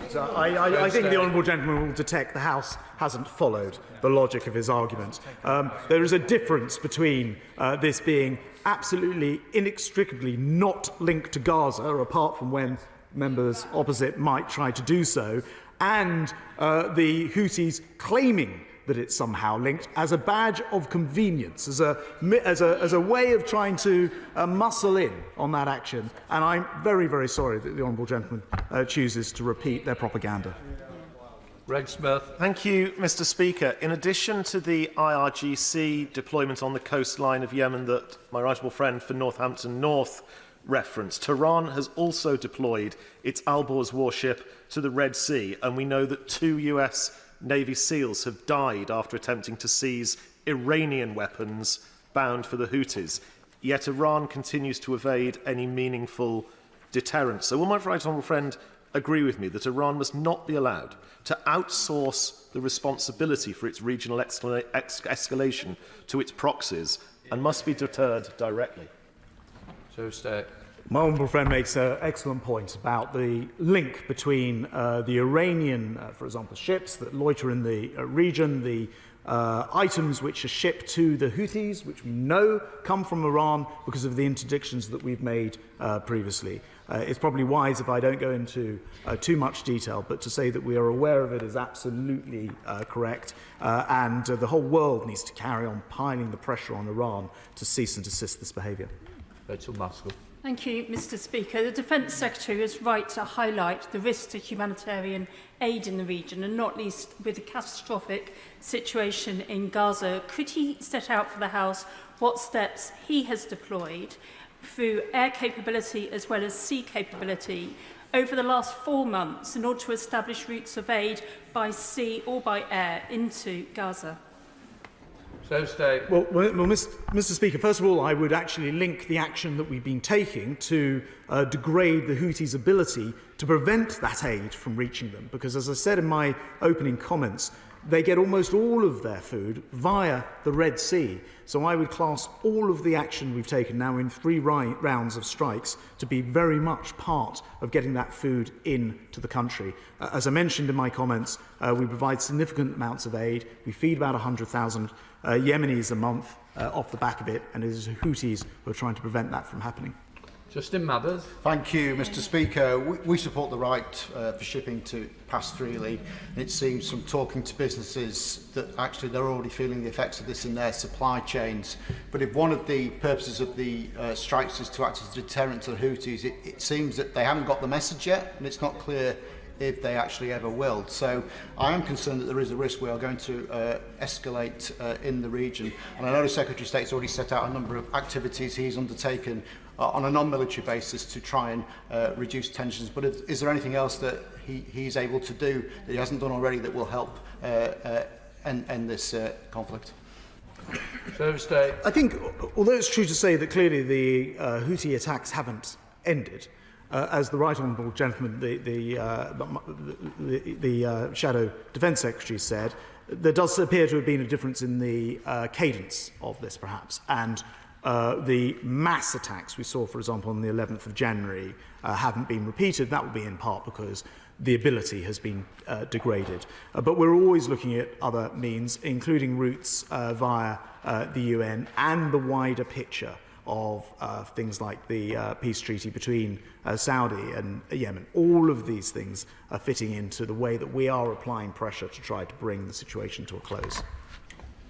Speaker 1: So I think the honourable gentleman will detect the House hasn't followed the logic of his argument. There is a difference between this being absolutely inextricably not linked to Gaza, apart from when members opposite might try to do so, and the Houthis claiming that it's somehow linked as a badge of convenience, as a way of trying to muscle in on that action. And I'm very, very sorry that the honourable gentleman chooses to repeat their propaganda.
Speaker 2: Reg Smith.
Speaker 6: Thank you, Mr. Speaker. In addition to the IRGC deployment on the coastline of Yemen that my right honourable friend for Northampton North referenced, Tehran has also deployed its Alborz warship to the Red Sea, and we know that 2 US Navy SEALs have died after attempting to seize Iranian weapons bound for the Houthis. Yet Iran continues to evade any meaningful deterrent. So will my right honourable friend agree with me that Iran must not be allowed to outsource the responsibility for its regional escalation to its proxies and must be deterred directly?
Speaker 2: So stay.
Speaker 1: My honourable friend makes an excellent point about the link between the Iranian, for example, ships that loiter in the region, the items which are shipped to the Houthis, which we know come from Iran because of the interdictions that we've made previously. It's probably wise if I don't go into too much detail, but to say that we are aware of it is absolutely correct, and the whole world needs to carry on piling the pressure on Iran to cease and desist this behaviour.
Speaker 2: Rachel Maskell.
Speaker 7: Thank you, Mr. Speaker. The Defence Secretary was right to highlight the risk to humanitarian aid in the region, and not least with the catastrophic situation in Gaza. Could he set out for the House what steps he has deployed through air capability as well as sea capability over the last 4 months in order to establish routes of aid by sea or by air into Gaza?
Speaker 2: So stay.
Speaker 1: Well, Mr. Speaker, first of all, I would actually link the action that we've been taking to degrade the Houthis' ability to prevent that aid from reaching them. Because, as I said in my opening comments, they get almost all of their food via the Red Sea. So I would class all of the action we've taken now in 3 rounds of strikes to be very much part of getting that food into the country. As I mentioned in my comments, we provide significant amounts of aid. We feed about 100,000 Yemenis a month off the back of it, and it is the Houthis who are trying to prevent that from happening.
Speaker 2: Justin Mathers.
Speaker 8: Thank you, Mr. Speaker. We support the right for shipping to pass freely. It seems from talking to businesses that actually they're already feeling the effects of this in their supply chains. But if one of the purposes of the strikes is to act as a deterrent to the Houthis, it seems that they haven't got the message yet, and it's not clear if they actually ever will. So I am concerned that there is a risk we are going to escalate in the region. And I know the Secretary of State's already set out a number of activities he's undertaken on a non-military basis to try and reduce tensions. But is there anything else that he's able to do that he hasn't done already that will help end this conflict?
Speaker 1: I think, although it's true to say that clearly the Houthi attacks haven't ended, as the right honourable gentleman, the Shadow Defence Secretary said, there does appear to have been a difference in the cadence of this, perhaps, and the mass attacks we saw, for example, on the 11th of January haven't been repeated. That will be in part because the ability has been degraded. But we're always looking at other means, including routes via the UN and the wider picture of things like the peace treaty between Saudi and Yemen. All of these things are fitting into the way that we are applying pressure to try to bring the situation to a close.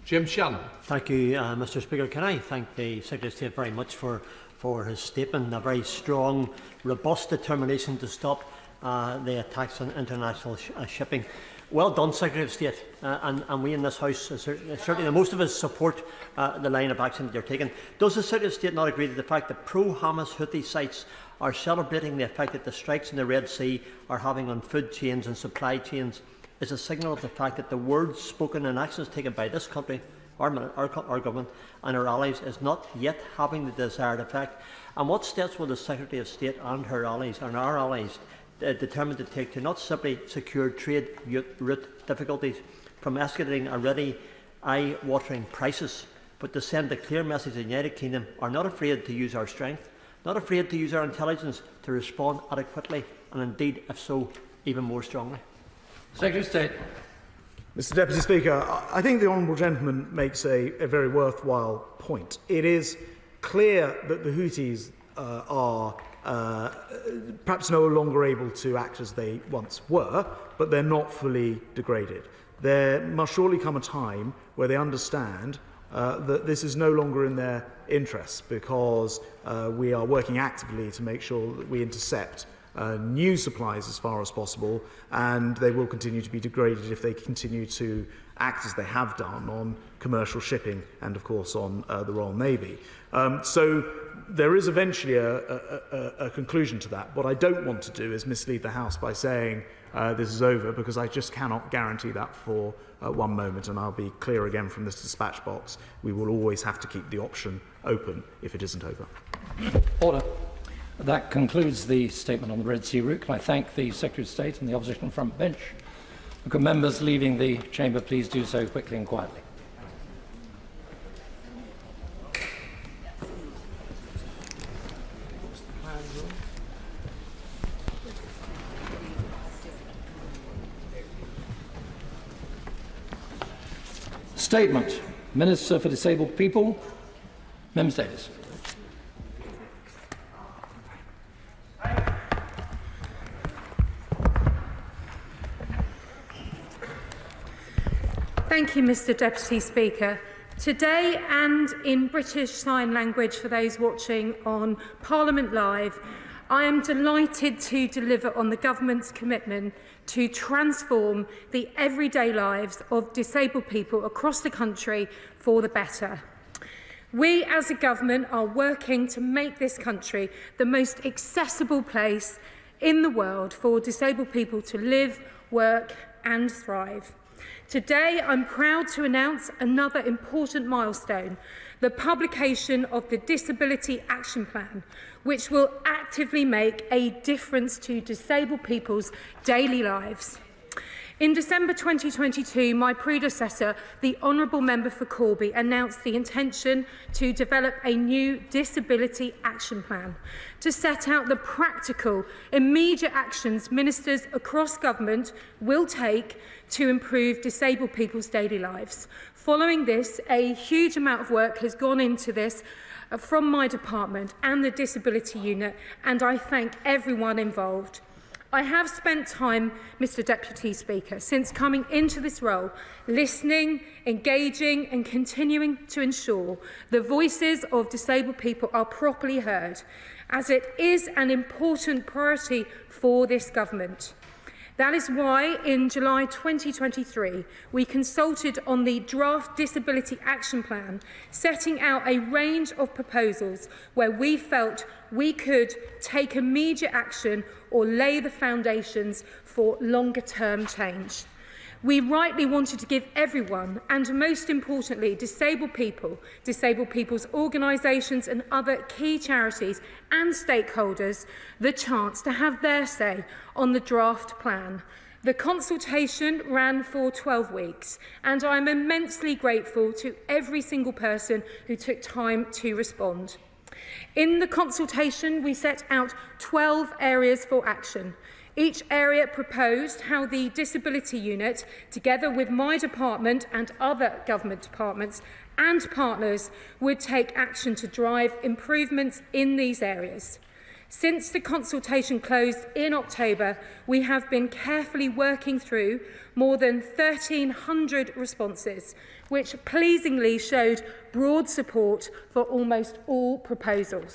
Speaker 2: Jim Shannon.
Speaker 9: Thank you, Mr. Speaker. Can I thank the Secretary of State very much for his statement, a very strong, robust determination to stop the attacks on international shipping. Well done, Secretary of State, and we in this House, certainly most of us, support the line of action that you're taking. Does the Secretary of State not agree that the fact that pro-Hamas Houthi sites are celebrating the effect that the strikes in the Red Sea are having on food chains and supply chains is a signal of the fact that the words spoken and actions taken by this country, our government and our allies is not yet having the desired effect? And what steps will the Secretary of State and her allies and our allies determined to take to not simply secure trade route difficulties from escalating already eye-watering prices, but to send a clear message that the United Kingdom are not afraid to use our strength, not afraid to use our intelligence to respond adequately, and indeed, if so, even more strongly?
Speaker 2: Secretary of State.
Speaker 1: Mr. Deputy Speaker, I think the honourable gentleman makes a very worthwhile point. It is clear that the Houthis are perhaps no longer able to act as they once were, but they're not fully degraded. There must surely come a time where they understand that this is no longer in their interests, because we are working actively to make sure that we intercept new supplies as far as possible, and they will continue to be degraded if they continue to act as they have done on commercial shipping and, of course, on the Royal Navy. So there is eventually a conclusion to that. What I don't want to do is mislead the House by saying this is over, because I just cannot guarantee that for one moment, and I'll be clear again from this dispatch box. We will always have to keep the option open if it isn't over.
Speaker 10: Order. That concludes the statement on the Red Sea route. Can I thank the Secretary of State and the opposition front bench? Could members leaving the chamber please do so quickly and quietly? Statement. Minister for Disabled People, Member Davis.
Speaker 13: Thank you, Mr. Deputy Speaker. Today, and in British Sign Language for those watching on Parliament Live, I am delighted to deliver on the Government's commitment to transform the everyday lives of disabled people across the country for the better. We as a government are working to make this country the most accessible place in the world for disabled people to live, work and thrive. Today, I'm proud to announce another important milestone, the publication of the Disability Action Plan, which will actively make a difference to disabled people's daily lives. In December 2022, my predecessor, the Honourable Member for Corby, announced the intention to develop a new Disability Action Plan to set out the practical, immediate actions ministers across government will take to improve disabled people's daily lives. Following this, a huge amount of work has gone into this from my department and the Disability Unit, and I thank everyone involved. I have spent time, Mr. Deputy Speaker, since coming into this role, listening, engaging and continuing to ensure the voices of disabled people are properly heard, as it is an important priority for this government. That is why, in July 2023, we consulted on the draft Disability Action Plan, setting out a range of proposals where we felt we could take immediate action or lay the foundations for longer-term change. We rightly wanted to give everyone, and most importantly, disabled people, disabled people's organisations and other key charities and stakeholders, the chance to have their say on the draft plan. The consultation ran for 12 weeks, and I am immensely grateful to every single person who took time to respond. In the consultation, we set out 12 areas for action,
Speaker 11: Each area proposed how the Disability Unit, together with my department and other government departments and partners, would take action to drive improvements in these areas. Since the consultation closed in October, we have been carefully working through more than 1,300 responses, which pleasingly showed broad support for almost all proposals.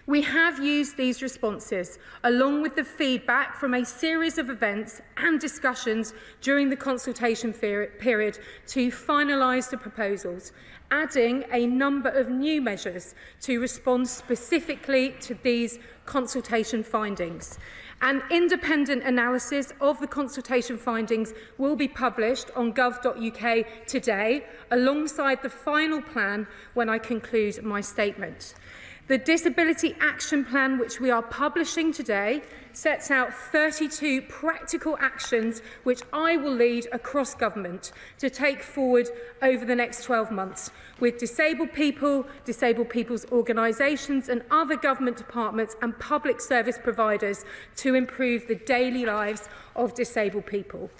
Speaker 11: We have used these responses, along with the feedback from a series of events and discussions during the consultation period, to finalise the proposals, adding a number of new measures to respond specifically to these consultation findings. An independent analysis of the consultation findings will be published on gov.uk today, alongside the final plan when I conclude my statement. The Disability Action Plan, which we are publishing today, sets out 32 practical actions which I will lead across government to take forward over the next 12 months with disabled people's organisations and other government departments and public service providers to improve the daily lives of disabled people.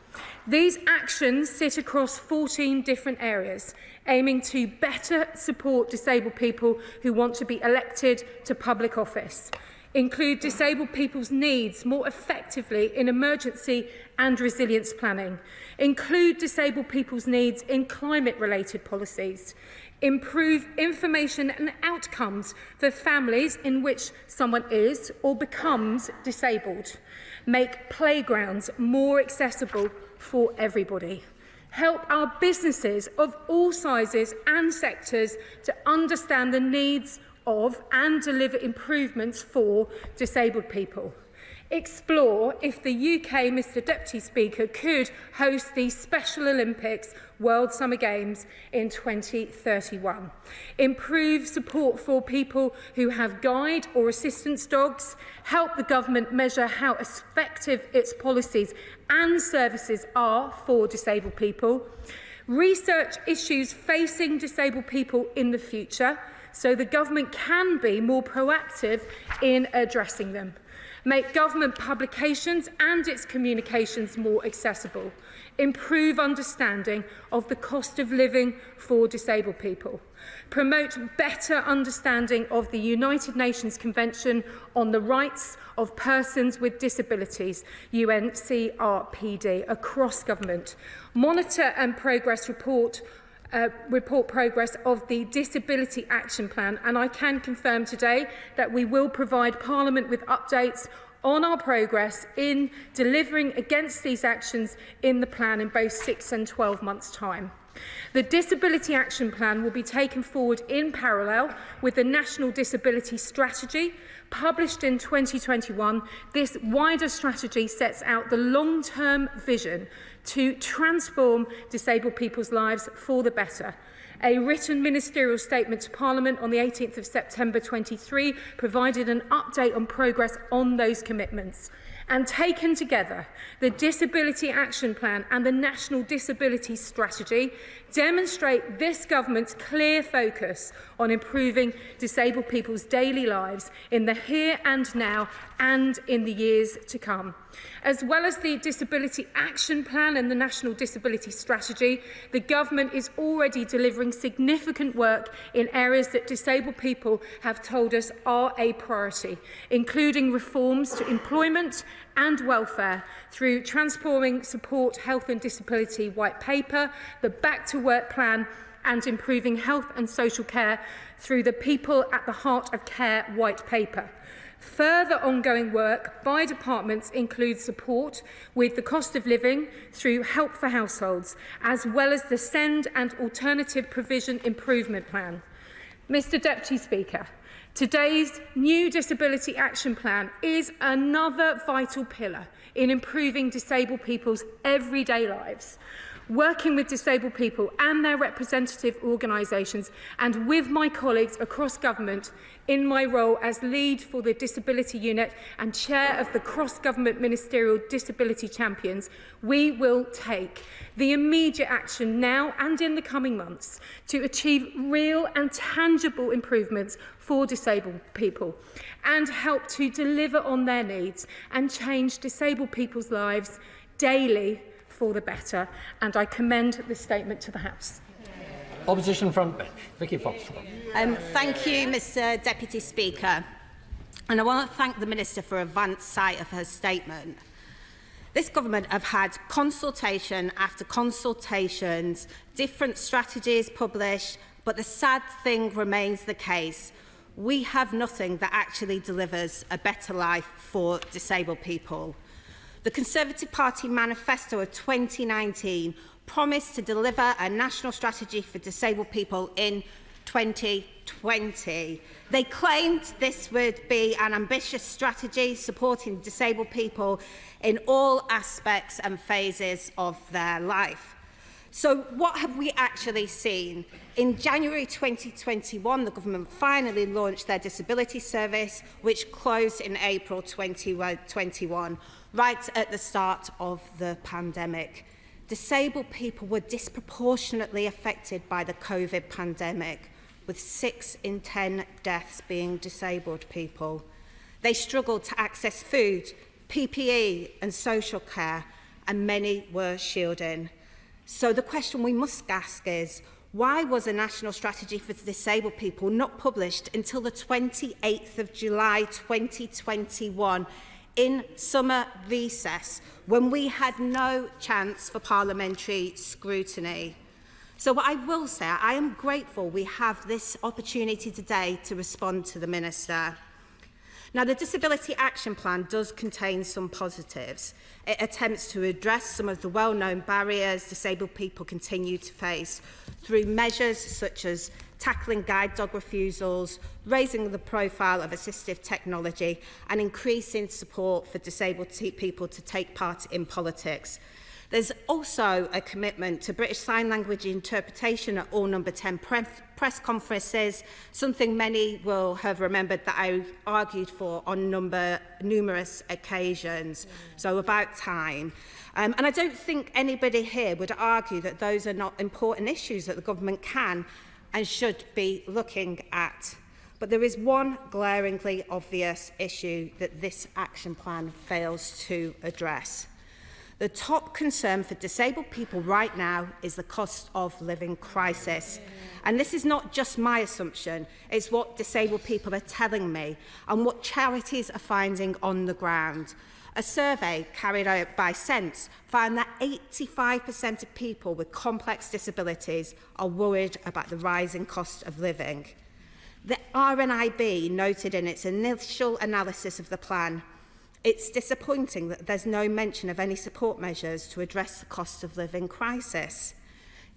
Speaker 11: These actions sit across 14 different areas, aiming to better support disabled people who want to be elected to public office, include disabled people's needs more effectively in emergency and resilience planning, include disabled people's needs in climate-related policies, improve information and outcomes for families in which someone is or becomes disabled, make playgrounds more accessible for everybody, help our businesses of all sizes and sectors to understand the needs of and deliver improvements for disabled people. Explore if the UK, Mr Deputy Speaker, could host the Special Olympics World Summer Games in 2031. Improve support for people who have guide or assistance dogs. Help the government measure how effective its policies and services are for disabled people. Research issues facing disabled people in the future, so the government can be more proactive in addressing them. Make government publications and its communications more accessible. Improve understanding of the cost of living for disabled people. Promote better understanding of the United Nations Convention on the Rights of Persons with Disabilities, UNCRPD, across government. Monitor and report progress of the Disability Action Plan, and I can confirm today that we will provide Parliament with updates on our progress in delivering against these actions in the plan in both 6 and 12 months' time. The Disability Action Plan will be taken forward in parallel with the National Disability Strategy, published in 2021. This wider strategy sets out the long-term vision to transform disabled people's lives for the better. A written ministerial statement to Parliament on the 18th of September 23 provided an update on progress on those commitments. And taken together, the Disability Action Plan and the National Disability Strategy demonstrate this government's clear focus on improving disabled people's daily lives in the here and now and in the years to come. As well as the Disability Action Plan and the National Disability Strategy, the government is already delivering significant work in areas that disabled people have told us are a priority, including reforms to employment and welfare through Transforming Support, Health and Disability White Paper, the Back to Work Plan, and improving health and social care through the People at the Heart of Care White Paper. Further ongoing work by departments includes support with the cost of living through Help for Households, as well as the Send and Alternative Provision Improvement Plan. Mr Deputy Speaker, today's new Disability Action Plan is another vital pillar in improving disabled people's everyday lives. working with disabled people and their representative organisations and with my colleagues across government in my role as lead for the Disability Unit and chair of the Cross-Government Ministerial Disability Champions, we will take the immediate action now and in the coming months to achieve real and tangible improvements for disabled people and help to deliver on their needs and change disabled people's lives daily for the better. And I commend this statement to the House.
Speaker 10: Opposition front bench. Vicky Fox.
Speaker 12: Thank you, Mr Deputy Speaker. And I want to thank the Minister for advance sight of her statement. This government have had consultation after consultations, different strategies published, but the sad thing remains the case. We have nothing that actually delivers a better life for disabled people. The Conservative Party manifesto of 2019 promised to deliver a national strategy for disabled people in 2020. They claimed this would be an ambitious strategy supporting disabled people in all aspects and phases of their life. So what have we actually seen? In January 2021, the government finally launched their disability service, which closed in April 2021, right at the start of the pandemic. Disabled people were disproportionately affected by the COVID pandemic, with 6 in 10 deaths being disabled people. They struggled to access food, PPE and social care, and many were shielding. So the question we must ask is, why was a national strategy for disabled people not published until the 28th of July 2021 in summer recess, when we had no chance for parliamentary scrutiny? So what I will say, I am grateful we have this opportunity today to respond to the Minister. Now, the Disability Action Plan does contain some positives. It attempts to address some of the well-known barriers disabled people continue to face through measures such as tackling guide dog refusals, raising the profile of assistive technology, and increasing support for disabled people to take part in politics. There's also a commitment to British Sign Language interpretation at all number 10 press conferences, something many will have remembered that I argued for on numerous occasions, so about time. And I don't think anybody here would argue that those are not important issues that the government can and should be looking at. But there is one glaringly obvious issue that this action plan fails to address. The top concern for disabled people right now is the cost of living crisis. And this is not just my assumption, it's what disabled people are telling me and what charities are finding on the ground. A survey carried out by Sense found that 85% of people with complex disabilities are worried about the rising cost of living. The RNIB noted in its initial analysis of the plan, it's disappointing that there's no mention of any support measures to address the cost of living crisis.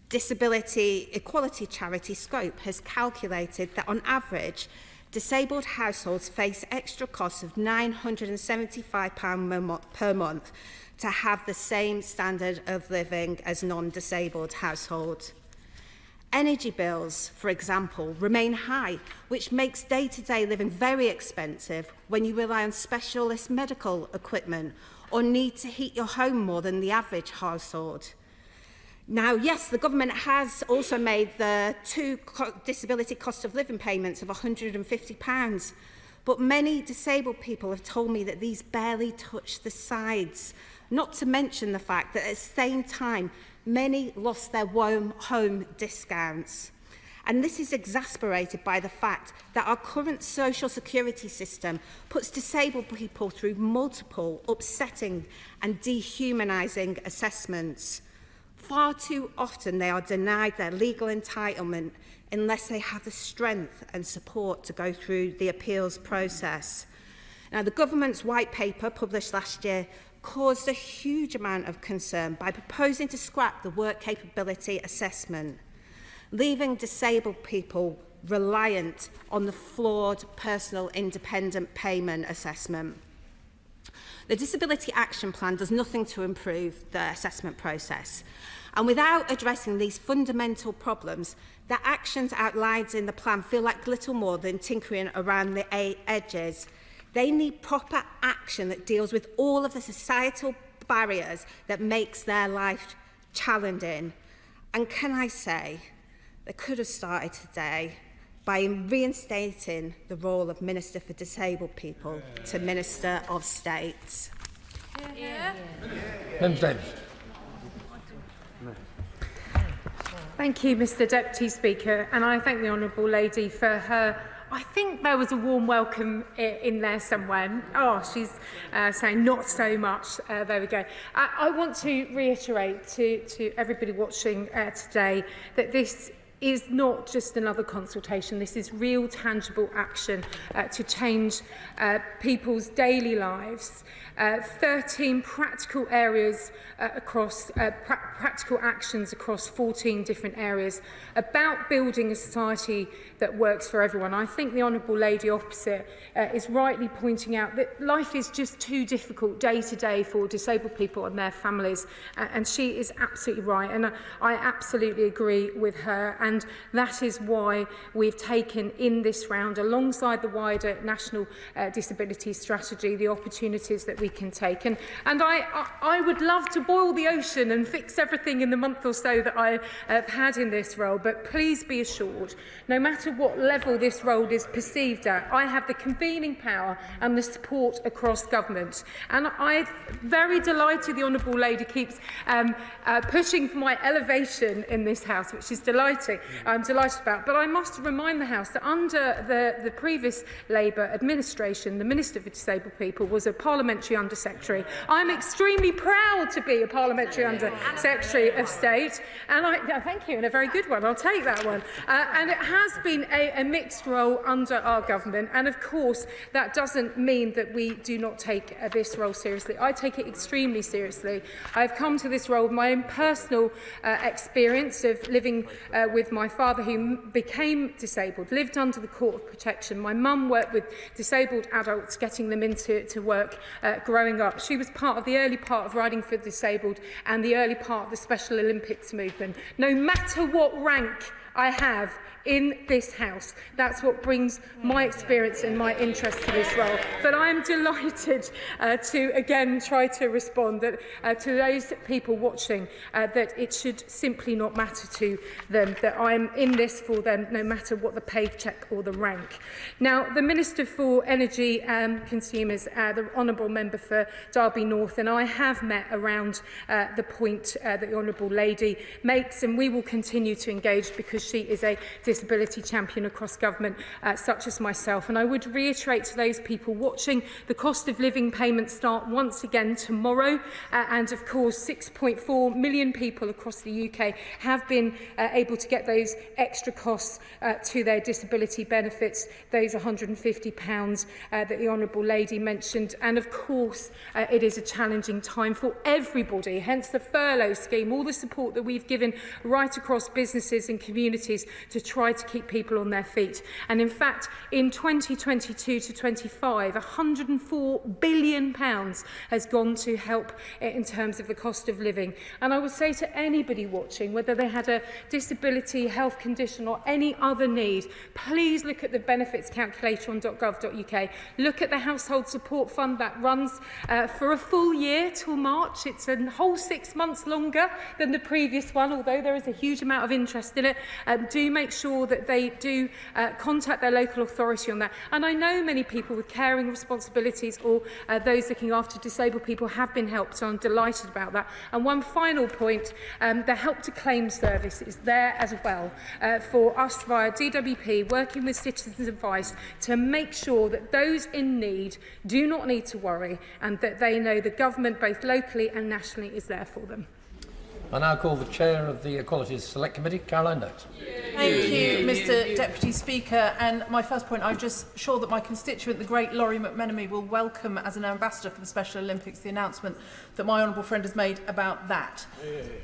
Speaker 12: Disability equality charity Scope has calculated that on average, disabled households face extra costs of £975 per month to have the same standard of living as non-disabled households. Energy bills, for example, remain high, which makes day-to-day living very expensive when you rely on specialist medical equipment or need to heat your home more than the average household. Now, yes, the government has also made the 2 disability cost of living payments of £150, but many disabled people have told me that these barely touch the sides, not to mention the fact that at the same time, many lost their home discounts. And this is exasperated by the fact that our current social security system puts disabled people through multiple upsetting and dehumanising assessments. Far too often they are denied their legal entitlement unless they have the strength and support to go through the appeals process. Now, the government's white paper published last year caused a huge amount of concern by proposing to scrap the work capability assessment, leaving disabled people reliant on the flawed personal independent payment assessment. The Disability Action Plan does nothing to improve the assessment process. And without addressing these fundamental problems, the actions outlined in the plan feel like little more than tinkering around the edges. They need proper action that deals with all of the societal barriers that makes their life challenging. And can I say, they could have started today by reinstating the role of Minister for Disabled People to Minister of State.
Speaker 11: Thank you, Mr Deputy Speaker, and I thank the Honourable Lady for her. I think there was a warm welcome in there somewhere. Oh, she's saying not so much. There we go. I want to reiterate to everybody watching today that this is not just another consultation. This is real, tangible action to change people's daily lives. 13 practical areas across practical actions across 14 different areas about building a society that works for everyone. I think the Honourable Lady opposite is rightly pointing out that life is just too difficult day to day for disabled people and their families, and she is absolutely right, and I absolutely agree with her, and that is why we've taken in this round, alongside the wider National Disability Strategy, the opportunities that we can take. And I would love to boil the ocean and fix everything in the month or so that I have had in this role, but please be assured, no matter what level this role is perceived at, I have the convening power and the support across government. And I'm very delighted the Honourable Lady keeps pushing for my elevation in this House, which is delighting. I'm delighted about. But I must remind the House that under the previous Labour administration, the Minister for Disabled People was a Parliamentary Under-Secretary. I'm extremely proud to be a Parliamentary Under-Secretary of State, and thank you, and a very good one, I'll take that one. And it has been a mixed role under our government, and of course that doesn't mean that we do not take this role seriously. I take it extremely seriously. I've come to this role with my own personal experience of living with my father, who became disabled, lived under the Court of Protection. My mum worked with disabled adults, getting them into work growing up. She was part of the early part of Riding for the Disabled and the early part of the Special Olympics movement. No matter what rank I have in this House, that's what brings my experience and my interest to this role. But I am delighted to again try to respond that, to those people watching, that it should simply not matter to them, that I am in this for them no matter what the paycheck or the rank. Now, the Minister for Energy and Consumers, the Honourable Member for Derby North, and I have met around the point that the Honourable Lady makes, and we will continue to engage because she is a disability champion across government, such as myself. And I would reiterate to those people watching, the cost of living payments start once again tomorrow, and of course 6.4 million people across the UK have been able to get those extra costs to their disability benefits, those £150 that the Honourable Lady mentioned. And of course it is a challenging time for everybody, hence the furlough scheme, all the support that we've given right across businesses and communities to try to keep people on their feet. And in fact, in 2022 to 25, £104 billion has gone to help in terms of the cost of living. And I would say to anybody watching, whether they had a disability, health condition or any other need, please look at the benefits calculator on .gov.uk. Look at the household support fund that runs for a full year till March. It's a whole 6 months longer than the previous one, although there is a huge amount of interest in it. Do make sure that they do contact their local authority on that. And I know many people with caring responsibilities or those looking after disabled people have been helped, so I'm delighted about that. And one final point, the Help to Claim service is there as well for us via DWP, working with Citizens Advice to make sure that those in need do not need to worry and that they know the government, both locally and nationally, is there for them.
Speaker 10: I now call the Chair of the Equalities Select Committee, Caroline Notes.
Speaker 14: Thank you, Mr Deputy Speaker. And my first point, I'm just sure that my constituent, the great Laurie McMenemy, will welcome as an ambassador for the Special Olympics the announcement that my honourable friend has made about that.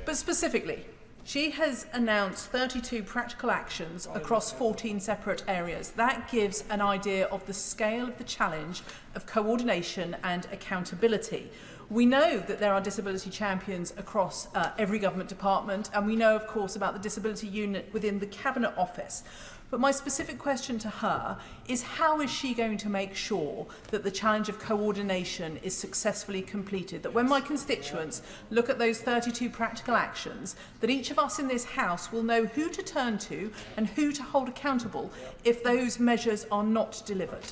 Speaker 14: But specifically, she has announced 32 practical actions across 14 separate areas. That gives an idea of the scale of the challenge of coordination and accountability. We know that there are disability champions across every government department, and we know, of course, about the disability unit within the Cabinet Office. But my specific question to her is, how is she going to make sure that the challenge of coordination is successfully completed? That when my constituents look at those 32 practical actions, that each of us in this House will know who to turn to and who to hold accountable if those measures are not delivered.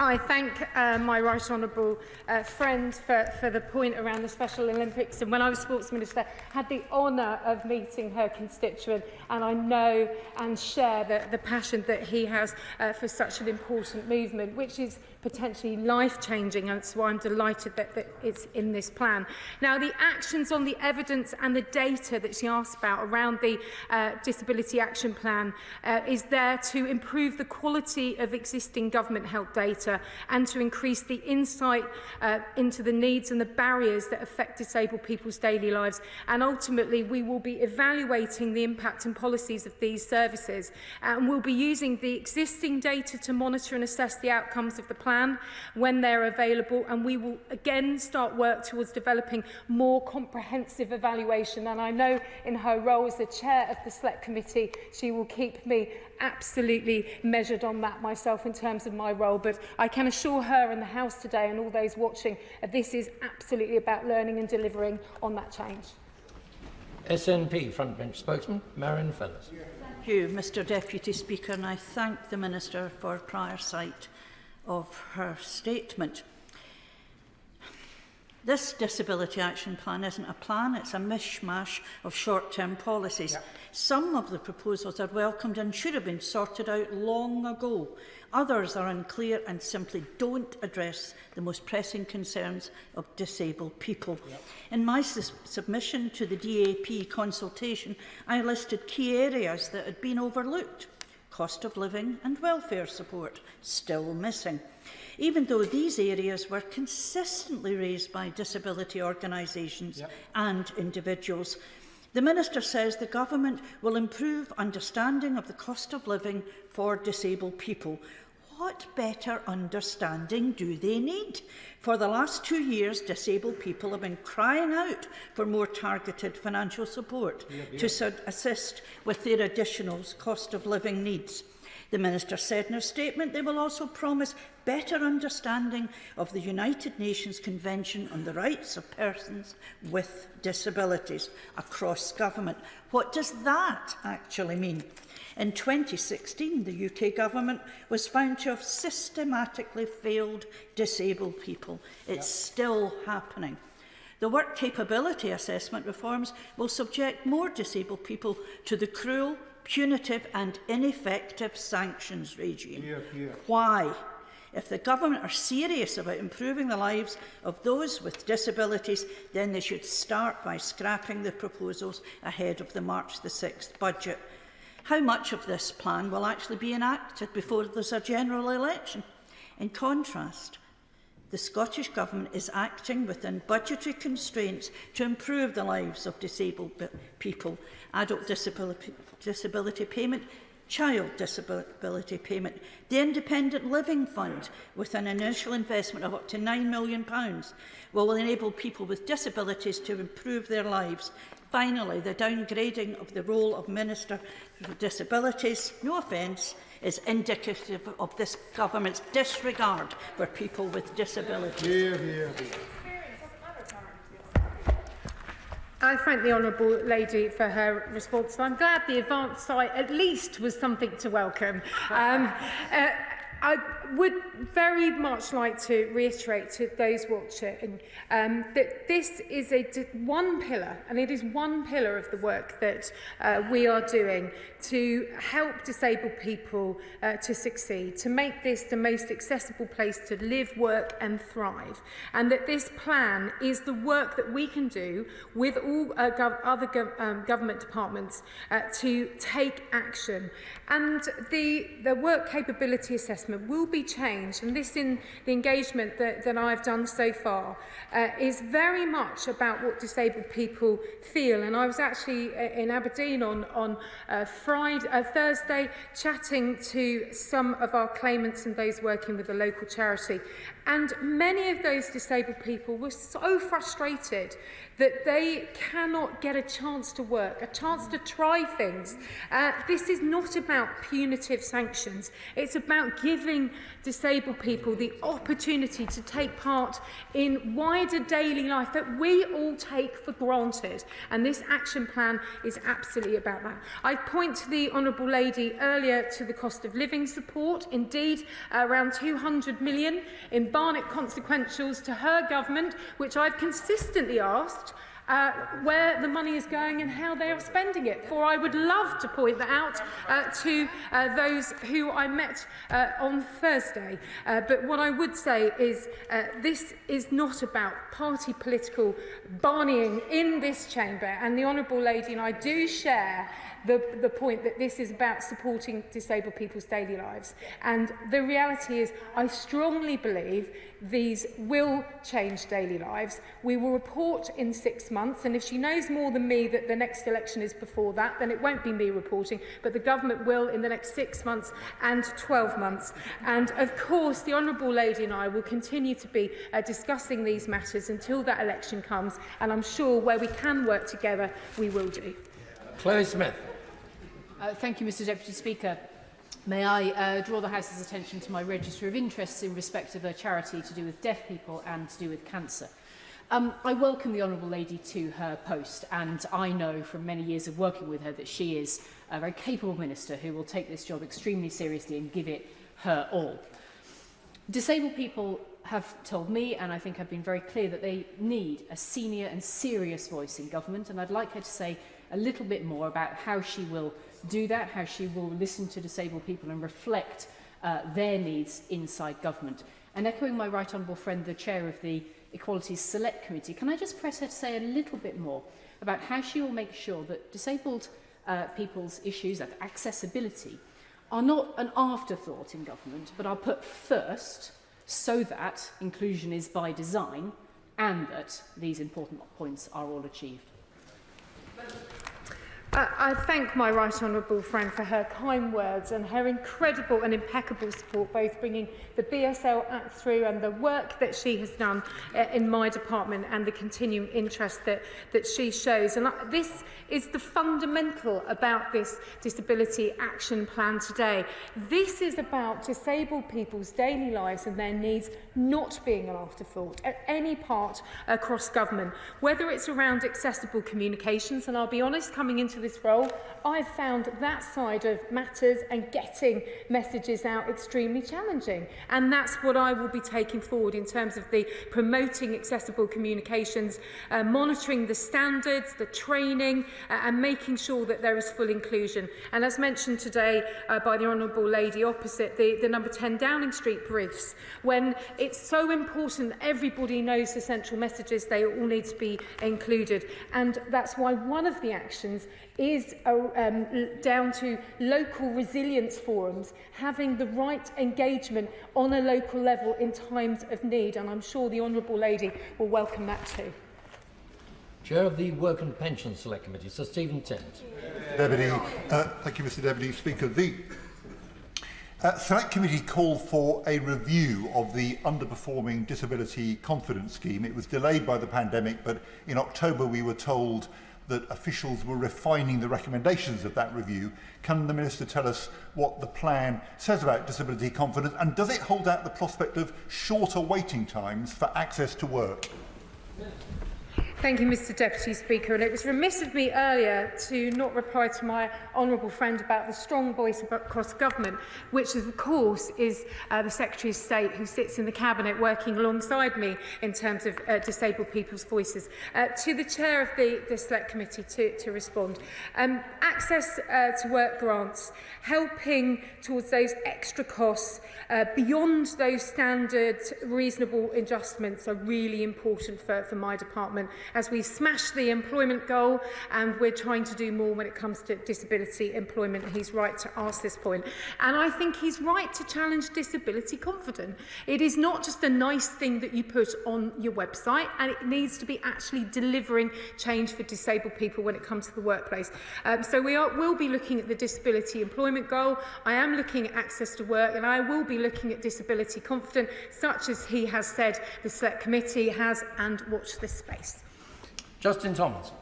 Speaker 11: I thank my right honourable friend for the point around the Special Olympics, and when I was Sports Minister had the honour of meeting her constituent, and I know and share the passion that he has for such an important movement, which is potentially life-changing, and that's why I'm delighted that it's in this plan. Now, the actions on the evidence and the data that she asked about around the Disability Action Plan is there to improve the quality of existing government health data and to increase the insight into the needs and the barriers that affect disabled people's daily lives. And ultimately, we will be evaluating the impact and policies of these services, and we'll be using the existing data to monitor and assess the outcomes of the plan when they're available, and we will again start work towards developing more comprehensive evaluation. And I know in her role as the chair of the Select Committee, she will keep me absolutely measured on that myself in terms of my role, but I can assure her and the House today and all those watching that this is absolutely about learning and delivering on that change.
Speaker 10: SNP Frontbench spokesman Marion Fellows.
Speaker 4: Thank you, Mr Deputy Speaker, and I thank the Minister for prior sight of her statement. This Disability Action Plan isn't a plan, it's a mishmash of short-term policies. Yep. Some of the proposals are welcomed and should have been sorted out long ago. Others are unclear and simply don't address the most pressing concerns of disabled people. Yep. In my submission to the DAP consultation, I listed key areas that had been overlooked. Cost of living and welfare support, still missing. Even though these areas were consistently raised by disability organisations and individuals. The Minister says the Government will improve understanding of the cost of living for disabled people. What better understanding do they need? For the last 2 years, disabled people have been crying out for more targeted financial support to assist with their additional cost of living needs. The Minister said in her statement they will also promise better understanding of the United Nations Convention on the Rights of Persons with Disabilities across government. What does that actually mean? In 2016, the UK Government was found to have systematically failed disabled people. It's still happening. The work capability assessment reforms will subject more disabled people to the cruel, punitive and ineffective sanctions regime. Why? If the Government are serious about improving the lives of those with disabilities, then they should start by scrapping the proposals ahead of the March the 6th budget. How much of this plan will actually be enacted before there's a general election? In contrast, the Scottish Government is acting within budgetary constraints to improve the lives of disabled people. Adult disability payment, child disability payment, the Independent Living Fund, with an initial investment of up to £9 million, will enable people with disabilities to improve their lives. Finally, the downgrading of the role of Minister for Disabilities, no offence, is indicative of this Government's disregard for people with disabilities.
Speaker 11: I thank the Honourable Lady for her response. I'm glad the advance sight at least was something to welcome. I would very much like to reiterate to those watching that this is one pillar, and it is one pillar of the work that we are doing to help disabled people to succeed, to make this the most accessible place to live, work and thrive. And that this plan is the work that we can do with all other government departments to take action. And the work capability assessment will be be changed, and this in the engagement that I've done so far, is very much about what disabled people feel. And I was actually in Aberdeen on Thursday chatting to some of our claimants and those working with the local charity. And many of those disabled people were so frustrated that they cannot get a chance to work, a chance to try things. This is not about punitive sanctions. It's about giving disabled people the opportunity to take part in wider daily life that we all take for granted. And this action plan is absolutely about that. I point to the Honourable Lady earlier to the cost of living support. Indeed, around 200 million in Barnett consequentials to her government, which I've consistently asked where the money is going and how they are spending it. For I would love to point that out to those who I met on Thursday. But what I would say is this is not about party political barneying in this chamber, and the Honourable Lady and I do share the point that this is about supporting disabled people's daily lives. And the reality is, I strongly believe these will change daily lives. We will report in 6 months, and if she knows more than me that the next election is before that, then it won't be me reporting, but the government will in the next 6 months and 12 months. And of course, the Honourable Lady and I will continue to be discussing these matters until that election comes, and I'm sure where we can work together, we will do.
Speaker 10: Chloe Smith.
Speaker 15: Thank you, Mr Deputy Speaker. May I draw the House's attention to my register of interests in respect of a charity to do with deaf people and to do with cancer. I welcome the Honourable Lady to her post, and I know from many years of working with her that she is a very capable minister who will take this job extremely seriously and give it her all. Disabled people have told me, and I think have been very clear, that they need a senior and serious voice in government, and I'd like her to say a little bit more about how she will do that, how she will listen to disabled people and reflect their needs inside government. And echoing my right honourable friend, the chair of the Equalities Select Committee, can I just press her to say a little bit more about how she will make sure that disabled people's issues of accessibility are not an afterthought in government, but are put first so that inclusion is by design and that these important points are all achieved?
Speaker 11: I thank my right honourable friend for her kind words and her incredible and impeccable support, both bringing the BSL Act through and the work that she has done in my department and the continuing interest that she shows. And this is the fundamental about this disability action plan today. This is about disabled people's daily lives and their needs not being an afterthought at any part across government, whether it's around accessible communications. And I'll be honest, coming into this role, I've found that side of matters and getting messages out extremely challenging. And that's what I will be taking forward in terms of the promoting accessible communications, monitoring the standards, the training, and making sure that there is full inclusion. And as mentioned today by the Honourable Lady opposite, the number 10 Downing Street briefs, when it's so important that everybody knows the central messages, they all need to be included. And that's why one of the actions is down to local resilience forums, having the right engagement on a local level in times of need. And I'm sure the Honourable Lady will welcome that too.
Speaker 10: Chair of the Work and Pension Select Committee, Sir Stephen Timms.
Speaker 16: Deputy, thank you, Mr Deputy Speaker. The Select Committee called for a review of the underperforming Disability Confidence Scheme. It was delayed by the pandemic, but in October we were told that officials were refining the recommendations of that review. Can the Minister tell us what the plan says about disability confidence, and does it hold out the prospect of shorter waiting times for access to work?
Speaker 11: Thank you, Mr Deputy Speaker. And it was remiss of me earlier to not reply to my honourable friend about the strong voice across government, which of course is the Secretary of State who sits in the Cabinet working alongside me in terms of disabled people's voices. To the Chair of the Select Committee to respond. Access to work grants, helping towards those extra costs beyond those standard reasonable adjustments are really important for my department. as we smash the employment goal and we're trying to do more when it comes to disability employment. He's right to ask this point. And I think he's right to challenge disability confidence. It is not just a nice thing that you put on your website, and it needs to be actually delivering change for disabled people when it comes to the workplace. So will be looking at the disability employment goal. I am looking at access to work, and I will be looking at disability confidence, such as he has said the Select Committee has, and watch this space.
Speaker 10: Justin Thomas.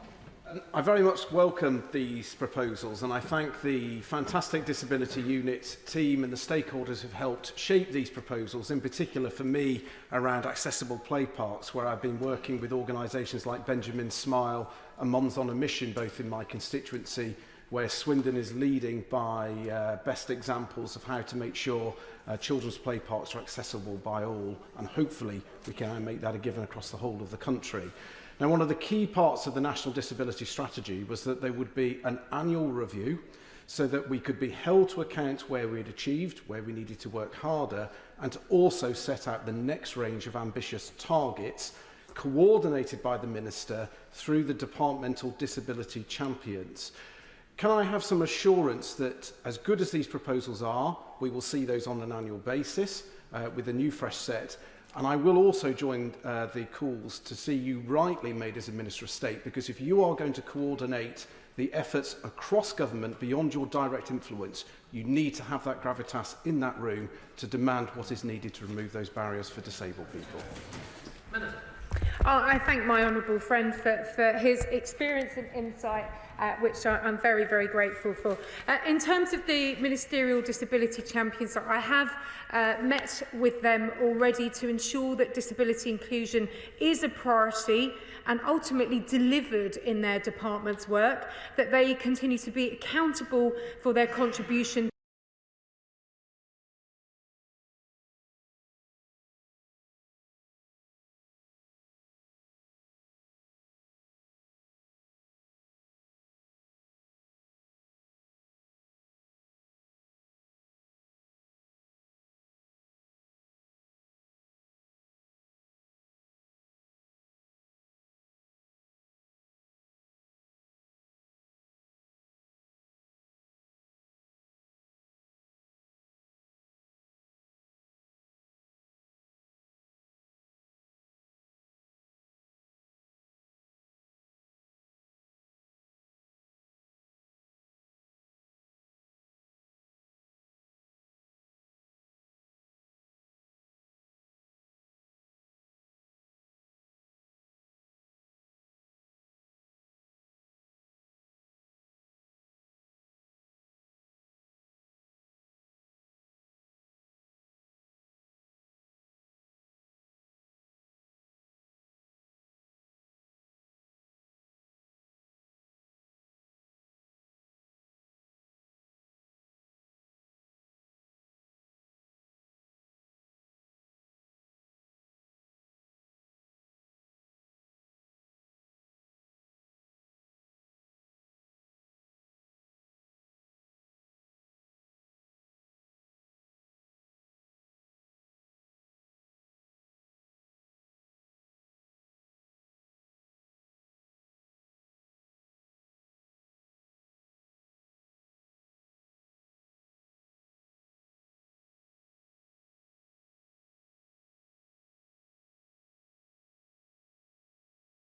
Speaker 17: I very much welcome these proposals, and I thank the fantastic Disability Unit team and the stakeholders who have helped shape these proposals, in particular for me around accessible play parks, where I've been working with organisations like Benjamin Smile and Mums on a Mission, both in my constituency, where Swindon is leading by best examples of how to make sure children's play parks are accessible by all, and hopefully we can make that a given across the whole of the country. Now, one of the key parts of the National Disability Strategy was that there would be an annual review so that we could be held to account where we had achieved, where we needed to work harder, and to also set out the next range of ambitious targets coordinated by the Minister through the departmental disability champions. Can I have some assurance that, as good as these proposals are, we will see those on an annual basis with a new fresh set? And I will also join the calls to see you rightly made as a Minister of State, because if you are going to coordinate the efforts across government beyond your direct influence, you need to have that gravitas in that room to demand what is needed to remove those barriers for disabled people.
Speaker 11: I thank my honourable friend for his experience and insight, which I'm very, very grateful for. In terms of the Ministerial Disability Champions, I have met with them already to ensure that disability inclusion is a priority and ultimately delivered in their department's work, that they continue to be accountable for their contribution